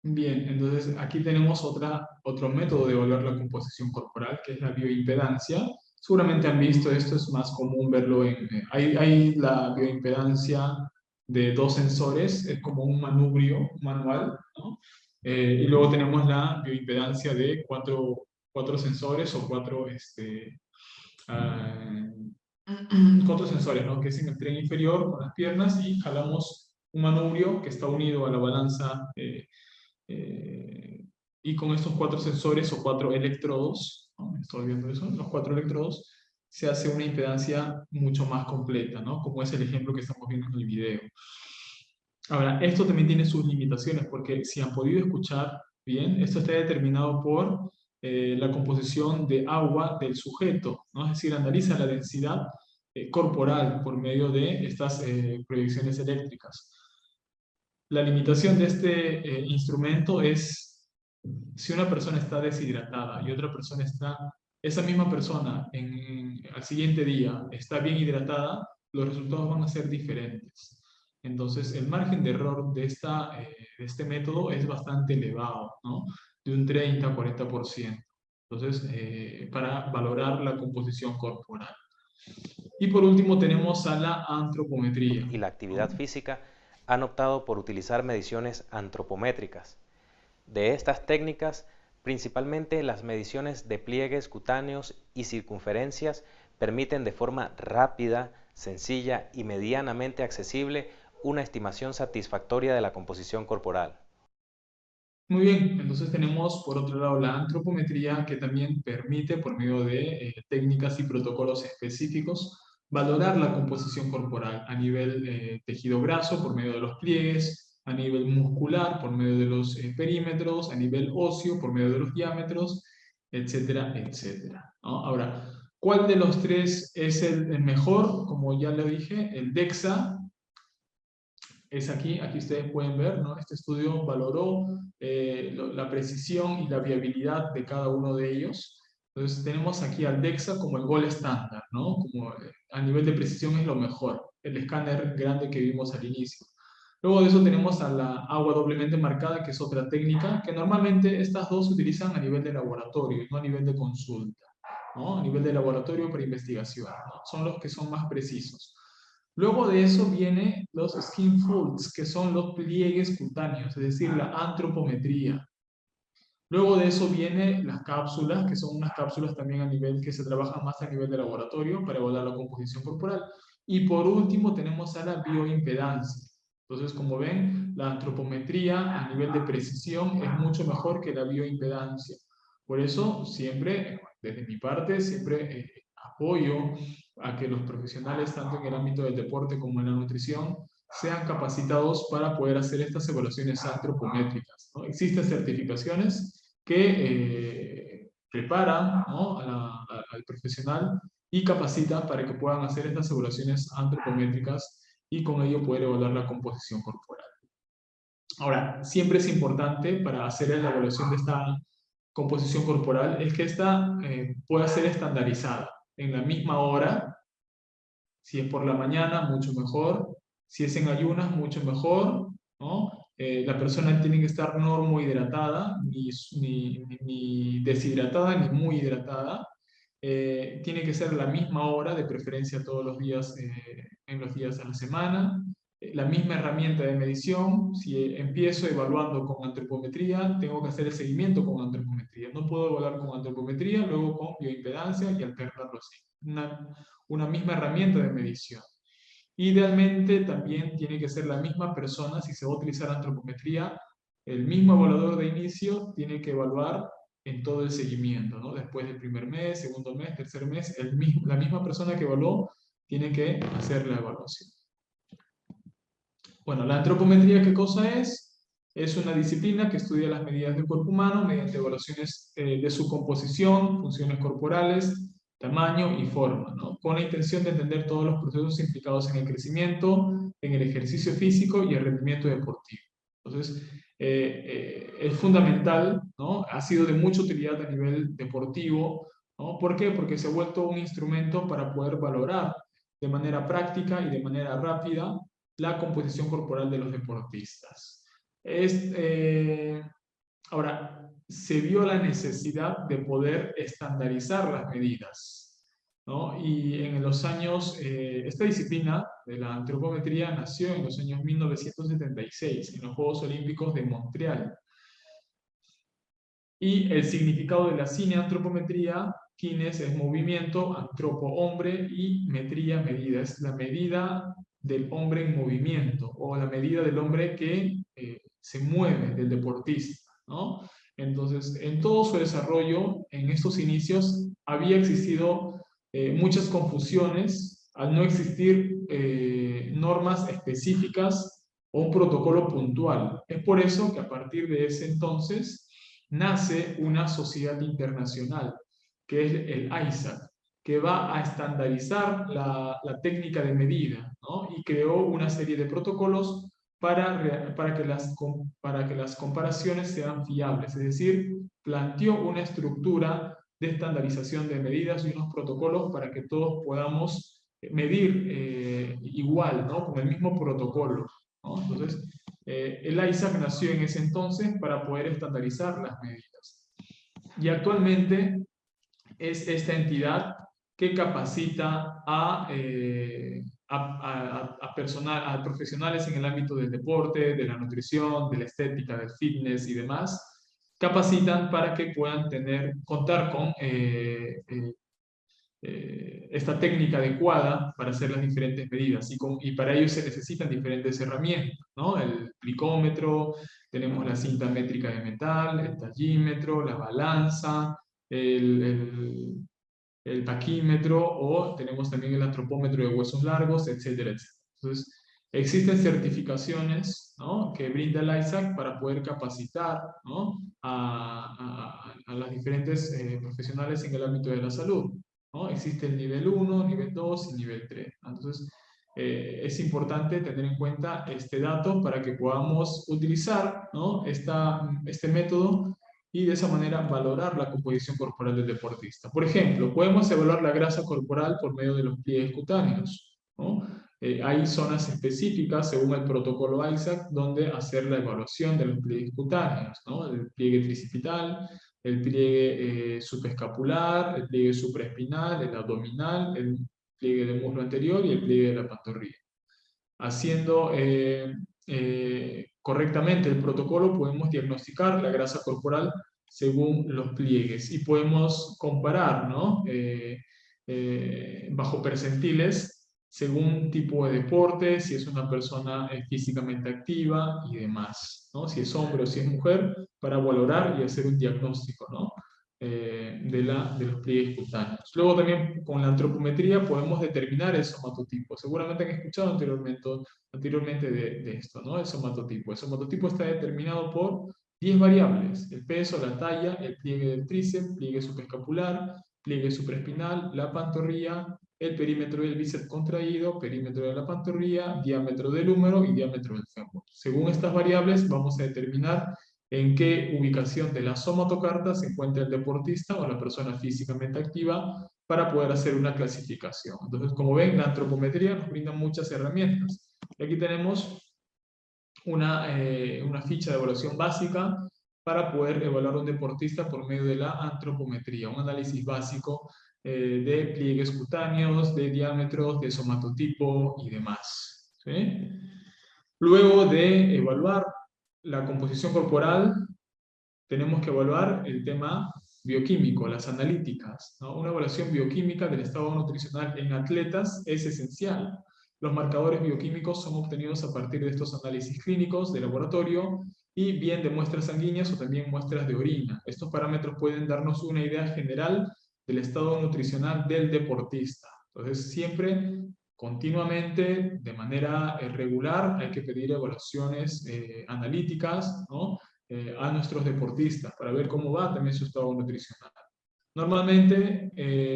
bien, entonces aquí tenemos otro método de evaluar la composición corporal, que es la bioimpedancia. Seguramente han visto esto, es más común verlo hay la bioimpedancia de dos sensores, es como un manubrio manual, ¿no? Y luego tenemos la bioimpedancia de cuatro sensores o cuatro sensores, ¿no? Que es en el tren inferior con las piernas y jalamos un manubrio que está unido a la balanza y con estos 4 sensores o 4 electrodos, ¿no? Estoy viendo eso, los 4 electrodos, se hace una impedancia mucho más completa, ¿no? Como es el ejemplo que estamos viendo en el video. Ahora, esto también tiene sus limitaciones, porque si han podido escuchar bien, esto está determinado por la composición de agua del sujeto, ¿no? Es decir, analiza la densidad corporal por medio de estas proyecciones eléctricas. La limitación de este instrumento es si una persona está deshidratada y otra persona esa misma persona al siguiente día está bien hidratada, los resultados van a ser diferentes. Entonces, el margen de error de este método es bastante elevado, ¿no? de un 30 a 40%. Entonces, para valorar la composición corporal. Y por último tenemos a la antropometría. Y la actividad física han optado por utilizar mediciones antropométricas. De estas técnicas, principalmente las mediciones de pliegues cutáneos y circunferencias permiten de forma rápida, sencilla y medianamente accesible una estimación satisfactoria de la composición corporal. Muy bien, entonces tenemos por otro lado la antropometría, que también permite por medio de técnicas y protocolos específicos valorar la composición corporal a nivel tejido graso por medio de los pliegues, a nivel muscular por medio de los perímetros, a nivel óseo por medio de los diámetros, etcétera, etcétera, ¿no? Ahora, ¿cuál de los tres es el mejor? Como ya lo dije, el DEXA es aquí ustedes pueden ver, ¿no? Este estudio valoró la precisión y la viabilidad de cada uno de ellos. Entonces tenemos aquí al DEXA como el gold estándar, ¿no? Como a nivel de precisión es lo mejor, el escáner grande que vimos al inicio. Luego de eso tenemos a la agua doblemente marcada, que es otra técnica, que normalmente estas dos se utilizan a nivel de laboratorio, no a nivel de consulta, ¿no? A nivel de laboratorio para investigación, ¿no? Son los que son más precisos. Luego de eso vienen los skin folds, que son los pliegues cutáneos, es decir, la antropometría. Luego de eso vienen las cápsulas, que son unas cápsulas también a nivel que se trabajan más a nivel de laboratorio para evaluar la composición corporal. Y por último tenemos a la bioimpedancia. Entonces, como ven, la antropometría a nivel de precisión es mucho mejor que la bioimpedancia. Por eso, siempre, desde mi parte, siempre apoyo a que los profesionales, tanto en el ámbito del deporte como en la nutrición, sean capacitados para poder hacer estas evaluaciones antropométricas, ¿no? Existen certificaciones que preparan, ¿no? al profesional y capacitan para que puedan hacer estas evaluaciones antropométricas y con ello poder evaluar la composición corporal. Ahora, siempre es importante para hacer la evaluación de esta composición corporal es que esta pueda ser estandarizada en la misma hora. Si es por la mañana, mucho mejor. Si es en ayunas, mucho mejor, ¿no? La persona tiene que estar normohidratada, ni deshidratada, ni muy hidratada. Tiene que ser la misma hora, de preferencia todos los días, en los días de la semana. La misma herramienta de medición. Si empiezo evaluando con antropometría, tengo que hacer el seguimiento con antropometría. No puedo evaluar con antropometría, luego con bioimpedancia y alternarlo así. Una misma herramienta de medición. Idealmente también tiene que ser la misma persona, si se va a utilizar antropometría, el mismo evaluador de inicio tiene que evaluar en todo el seguimiento, ¿no? Después del primer mes, segundo mes, tercer mes, la misma persona que evaluó tiene que hacer la evaluación. Bueno, la antropometría, ¿qué cosa es? Es una disciplina que estudia las medidas del cuerpo humano mediante evaluaciones de su composición, funciones corporales, tamaño y forma, ¿no? Con la intención de entender todos los procesos implicados en el crecimiento, en el ejercicio físico y el rendimiento deportivo. Entonces, es fundamental, ¿no? Ha sido de mucha utilidad a nivel deportivo, ¿no? ¿Por qué? Porque se ha vuelto un instrumento para poder valorar de manera práctica y de manera rápida la composición corporal de los deportistas. Ahora, se vio la necesidad de poder estandarizar las medidas, ¿no? Y en los años, esta disciplina de la antropometría nació en los años 1976, en los Juegos Olímpicos de Montreal. Y el significado de la cineantropometría, kines es movimiento, antropo hombre y metría medida, es la medida del hombre en movimiento o la medida del hombre que se mueve, del deportista, ¿no? Entonces, en todo su desarrollo, en estos inicios, había existido muchas confusiones al no existir normas específicas o un protocolo puntual. Es por eso que a partir de ese entonces nace una sociedad internacional, que es el ISAC, que va a estandarizar la técnica de medida, ¿no? Y creó una serie de protocolos para que las comparaciones sean fiables, es decir, planteó una estructura de estandarización de medidas y unos protocolos para que todos podamos medir igual, ¿no? Con el mismo protocolo, ¿no? Entonces, El ISAC nació en ese entonces para poder estandarizar las medidas. Y actualmente es esta entidad que capacita a profesionales en el ámbito del deporte, de la nutrición, de la estética, del fitness y demás, capacitan para que puedan contar con esta técnica adecuada para hacer las diferentes medidas. Y para ello se necesitan diferentes herramientas, ¿no? El glicómetro, tenemos la cinta métrica de metal, el tallímetro, la balanza, el taquímetro, o tenemos también el antropómetro de huesos largos, etcétera, etcétera. Entonces, existen certificaciones, ¿no?, que brinda el ISAC para poder capacitar, ¿no?, a las diferentes profesionales en el ámbito de la salud, ¿no? Existe el nivel 1, nivel 2 y nivel 3. Entonces, es importante tener en cuenta este dato para que podamos utilizar, ¿no?, este método y de esa manera valorar la composición corporal del deportista. Por ejemplo, podemos evaluar la grasa corporal por medio de los pliegues cutáneos, ¿no? Hay zonas específicas, según el protocolo ISAC, donde hacer la evaluación de los pliegues cutáneos, ¿no? El pliegue tricipital, el pliegue subescapular, el pliegue supraespinal, el abdominal, el pliegue del muslo anterior y el pliegue de la pantorrilla. Haciendo correctamente el protocolo, podemos diagnosticar la grasa corporal según los pliegues y podemos comparar, ¿no?, bajo percentiles según tipo de deporte, si es una persona físicamente activa y demás, ¿no?, si es hombre o si es mujer, para valorar y hacer un diagnóstico, ¿no?, de los pliegues cutáneos. Luego también con la antropometría podemos determinar el somatotipo. Seguramente han escuchado anteriormente de esto, ¿no? El somatotipo. El somatotipo está determinado por 10 variables: el peso, la talla, el pliegue del tríceps, pliegue subescapular, pliegue supraespinal, la pantorrilla, el perímetro del bíceps contraído, perímetro de la pantorrilla, diámetro del húmero y diámetro del fémur. Según estas variables vamos a determinar en qué ubicación de la somatocarta se encuentra el deportista o la persona físicamente activa para poder hacer una clasificación. Entonces, como ven, la antropometría nos brinda muchas herramientas. Y aquí tenemos una ficha de evaluación básica para poder evaluar a un deportista por medio de la antropometría, un análisis básico de pliegues cutáneos, de diámetros, de somatotipo y demás, ¿sí? Luego de evaluar la composición corporal, tenemos que evaluar el tema bioquímico, las analíticas, ¿no? Una evaluación bioquímica del estado nutricional en atletas es esencial. Los marcadores bioquímicos son obtenidos a partir de estos análisis clínicos de laboratorio y bien de muestras sanguíneas o también muestras de orina. Estos parámetros pueden darnos una idea general del estado nutricional del deportista. Entonces, siempre, continuamente, de manera regular, hay que pedir evaluaciones analíticas, ¿no?, a nuestros deportistas para ver cómo va también su estado nutricional. Normalmente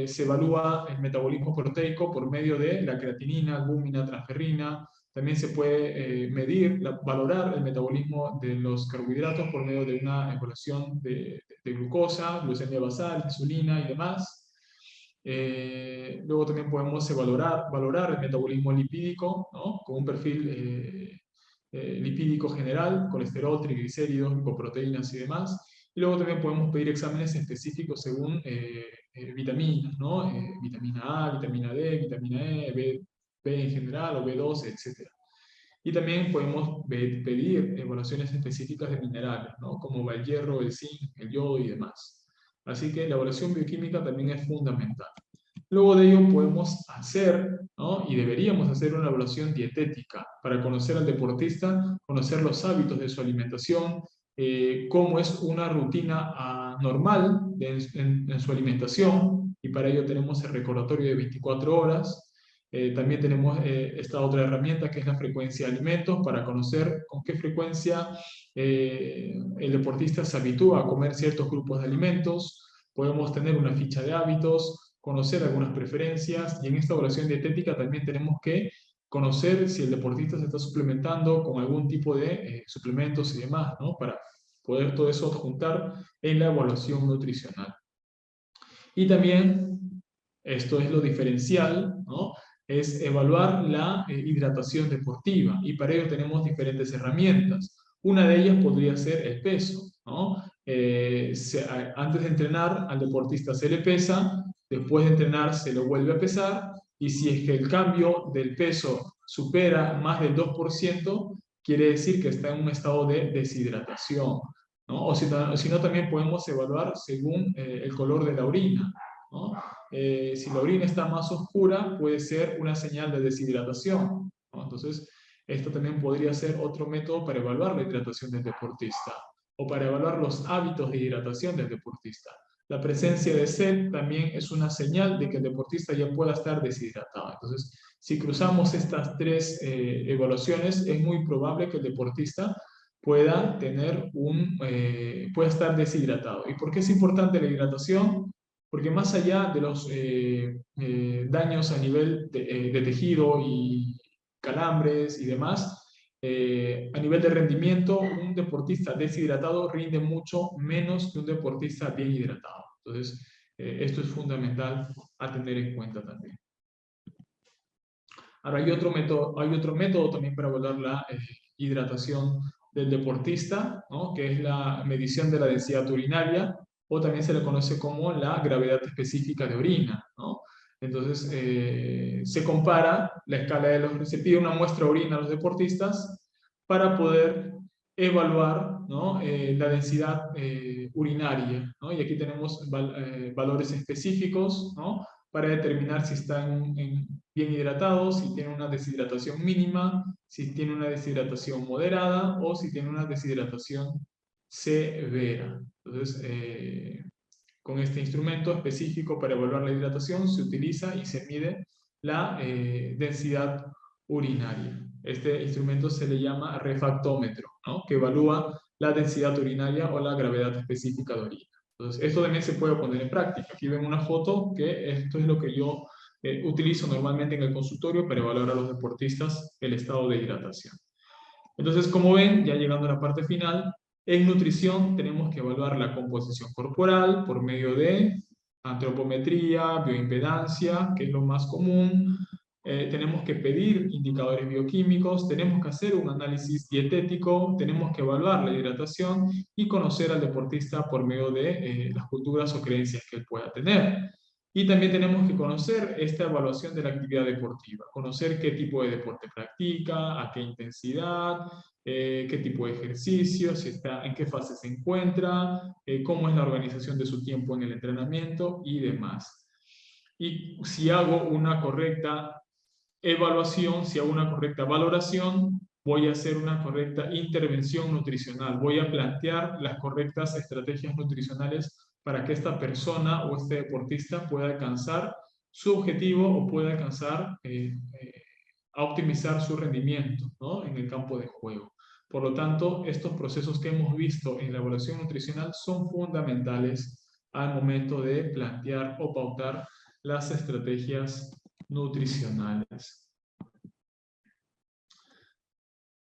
se evalúa el metabolismo proteico por medio de la creatinina, albúmina, transferrina. También se puede valorar el metabolismo de los carbohidratos por medio de una evaluación de glucosa, glucemia basal, insulina y demás. Luego también podemos valorar el metabolismo lipídico, ¿no?, con un perfil lipídico general, colesterol, triglicéridos, lipoproteínas y demás. Y luego también podemos pedir exámenes específicos según vitaminas, ¿no? Vitamina A, vitamina D, vitamina E, B en general, o B12, etc. Y también podemos pedir evaluaciones específicas de minerales, ¿no?, como el hierro, el zinc, el yodo y demás. Así que la evaluación bioquímica también es fundamental. Luego de ello podemos hacer, ¿no?, y deberíamos hacer una evaluación dietética para conocer al deportista, conocer los hábitos de su alimentación, cómo es una rutina normal en su alimentación, y para ello tenemos el recordatorio de 24 horas. También tenemos esta otra herramienta que es la frecuencia de alimentos para conocer con qué frecuencia el deportista se habitúa a comer ciertos grupos de alimentos. Podemos tener una ficha de hábitos, conocer algunas preferencias, y en esta evaluación dietética también tenemos que conocer si el deportista se está suplementando con algún tipo de suplementos y demás, ¿no?, para poder todo eso juntar en la evaluación nutricional. Y también, esto es lo diferencial, ¿no?, es evaluar la hidratación deportiva, y para ello tenemos diferentes herramientas. Una de ellas podría ser el peso, ¿no? Antes de entrenar al deportista se le pesa, después de entrenar se lo vuelve a pesar, y si es que el cambio del peso supera más del 2%, quiere decir que está en un estado de deshidratación, ¿no? O si no, también podemos evaluar según el color de la orina, ¿no? Si la orina está más oscura, puede ser una señal de deshidratación, ¿no? Entonces, esto también podría ser otro método para evaluar la hidratación del deportista, o para evaluar los hábitos de hidratación del deportista. La presencia de sed también es una señal de que el deportista ya pueda estar deshidratado. Entonces, si cruzamos estas tres evaluaciones, es muy probable que el deportista pueda pueda estar deshidratado. ¿Y por qué es importante la hidratación? Porque más allá de los daños a nivel de tejido y calambres y demás, a nivel de rendimiento, un deportista deshidratado rinde mucho menos que un deportista bien hidratado. Entonces, esto es fundamental a tener en cuenta también. Ahora, hay otro método también para evaluar la hidratación del deportista, ¿no? Que es la medición de la densidad urinaria, o también se le conoce como la gravedad específica de orina, ¿no? Entonces, se compara la escala se pide una muestra de orina a los deportistas para poder evaluar, ¿no? La densidad urinaria, ¿no? Y aquí tenemos valores específicos, ¿no? Para determinar si están bien hidratados, si tienen una deshidratación mínima, si tienen una deshidratación moderada o si tienen una deshidratación severa. Entonces, con este instrumento específico para evaluar la hidratación se utiliza y se mide la densidad urinaria. Este instrumento se le llama refractómetro, ¿no? Que evalúa la densidad urinaria o la gravedad específica de orina. Entonces, esto también se puede poner en práctica. Aquí ven una foto, que esto es lo que yo utilizo normalmente en el consultorio para evaluar a los deportistas el estado de hidratación. Entonces, como ven, ya llegando a la parte final, en nutrición tenemos que evaluar la composición corporal por medio de antropometría, bioimpedancia, que es lo más común. Tenemos que pedir indicadores bioquímicos, tenemos que hacer un análisis dietético, tenemos que evaluar la hidratación y conocer al deportista por medio de las culturas o creencias que él pueda tener. Y también tenemos que conocer esta evaluación de la actividad deportiva, conocer qué tipo de deporte practica, a qué intensidad, qué tipo de ejercicio, en qué fase se encuentra, cómo es la organización de su tiempo en el entrenamiento y demás. Y si hago una correcta evaluación, si hago una correcta valoración, voy a hacer una correcta intervención nutricional, voy a plantear las correctas estrategias nutricionales para que esta persona o este deportista pueda alcanzar su objetivo o pueda alcanzar a optimizar su rendimiento, ¿no? En el campo de juego. Por lo tanto, estos procesos que hemos visto en la evaluación nutricional son fundamentales al momento de plantear o pautar las estrategias nutricionales.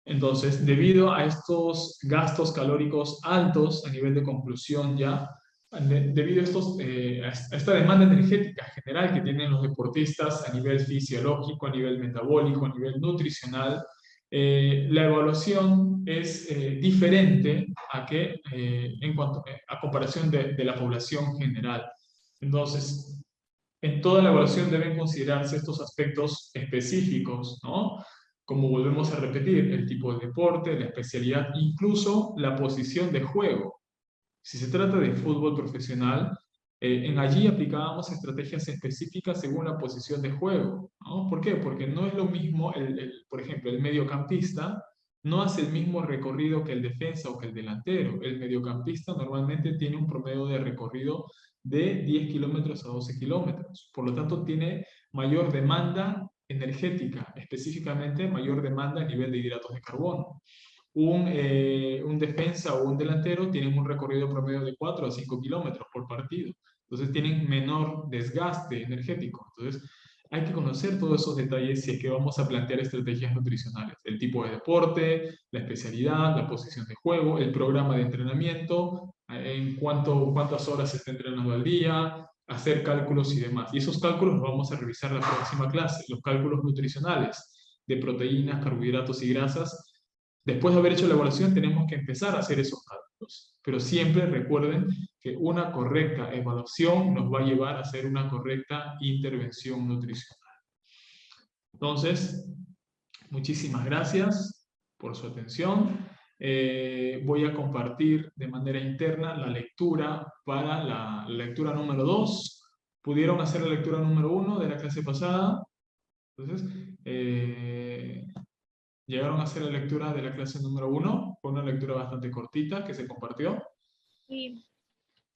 Entonces, debido a estos gastos calóricos altos a nivel de conclusión ya, debido a esta demanda energética general que tienen los deportistas a nivel fisiológico, a nivel metabólico, a nivel nutricional, la evaluación es diferente a comparación de la población general. Entonces, en toda la evaluación deben considerarse estos aspectos específicos, ¿no? Como volvemos a repetir, el tipo de deporte, la especialidad, incluso la posición de juego. Si se trata de fútbol profesional, en allí aplicábamos estrategias específicas según la posición de juego, ¿no? ¿Por qué? Porque no es lo mismo, por ejemplo, el mediocampista no hace el mismo recorrido que el defensa o que el delantero. El mediocampista normalmente tiene un promedio de recorrido de 10 kilómetros a 12 kilómetros. Por lo tanto, tiene mayor demanda energética, específicamente mayor demanda a nivel de hidratos de carbono. Un defensa o un delantero tienen un recorrido promedio de 4 a 5 kilómetros por partido. Entonces tienen menor desgaste energético. Entonces hay que conocer todos esos detalles si es que vamos a plantear estrategias nutricionales. El tipo de deporte, la especialidad, la posición de juego, el programa de entrenamiento, en cuántas horas se está entrenando al día, hacer cálculos y demás. Y esos cálculos los vamos a revisar la próxima clase, los cálculos nutricionales de proteínas, carbohidratos y grasas. Después de haber hecho la evaluación, tenemos que empezar a hacer esos cálculos. Pero siempre recuerden que una correcta evaluación nos va a llevar a hacer una correcta intervención nutricional. Entonces, muchísimas gracias por su atención. Voy a compartir de manera interna la lectura para la lectura número 2. ¿Pudieron hacer la lectura número 1 de la clase pasada? Entonces, ¿llegaron a hacer la lectura de la clase número 1? Fue una lectura bastante cortita que se compartió. Sí.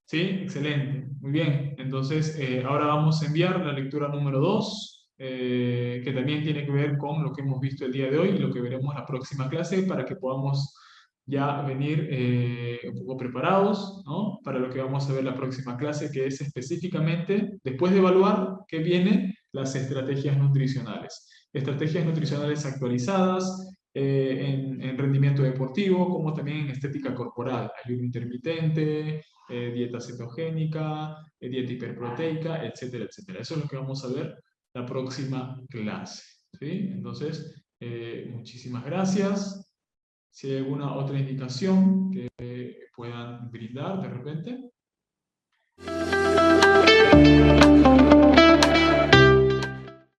Sí, excelente. Muy bien. Entonces, ahora vamos a enviar la lectura número 2, que también tiene que ver con lo que hemos visto el día de hoy y lo que veremos la próxima clase para que podamos ya venir un poco preparados, ¿no? Para lo que vamos a ver la próxima clase, que es específicamente, después de evaluar, ¿qué viene? Las estrategias nutricionales. Estrategias nutricionales actualizadas en rendimiento deportivo, como también en estética corporal, ayuno intermitente, dieta cetogénica, dieta hiperproteica, etcétera, etcétera. Eso es lo que vamos a ver la próxima clase, ¿sí? Entonces, muchísimas gracias. Si hay alguna otra indicación que puedan brindar de repente.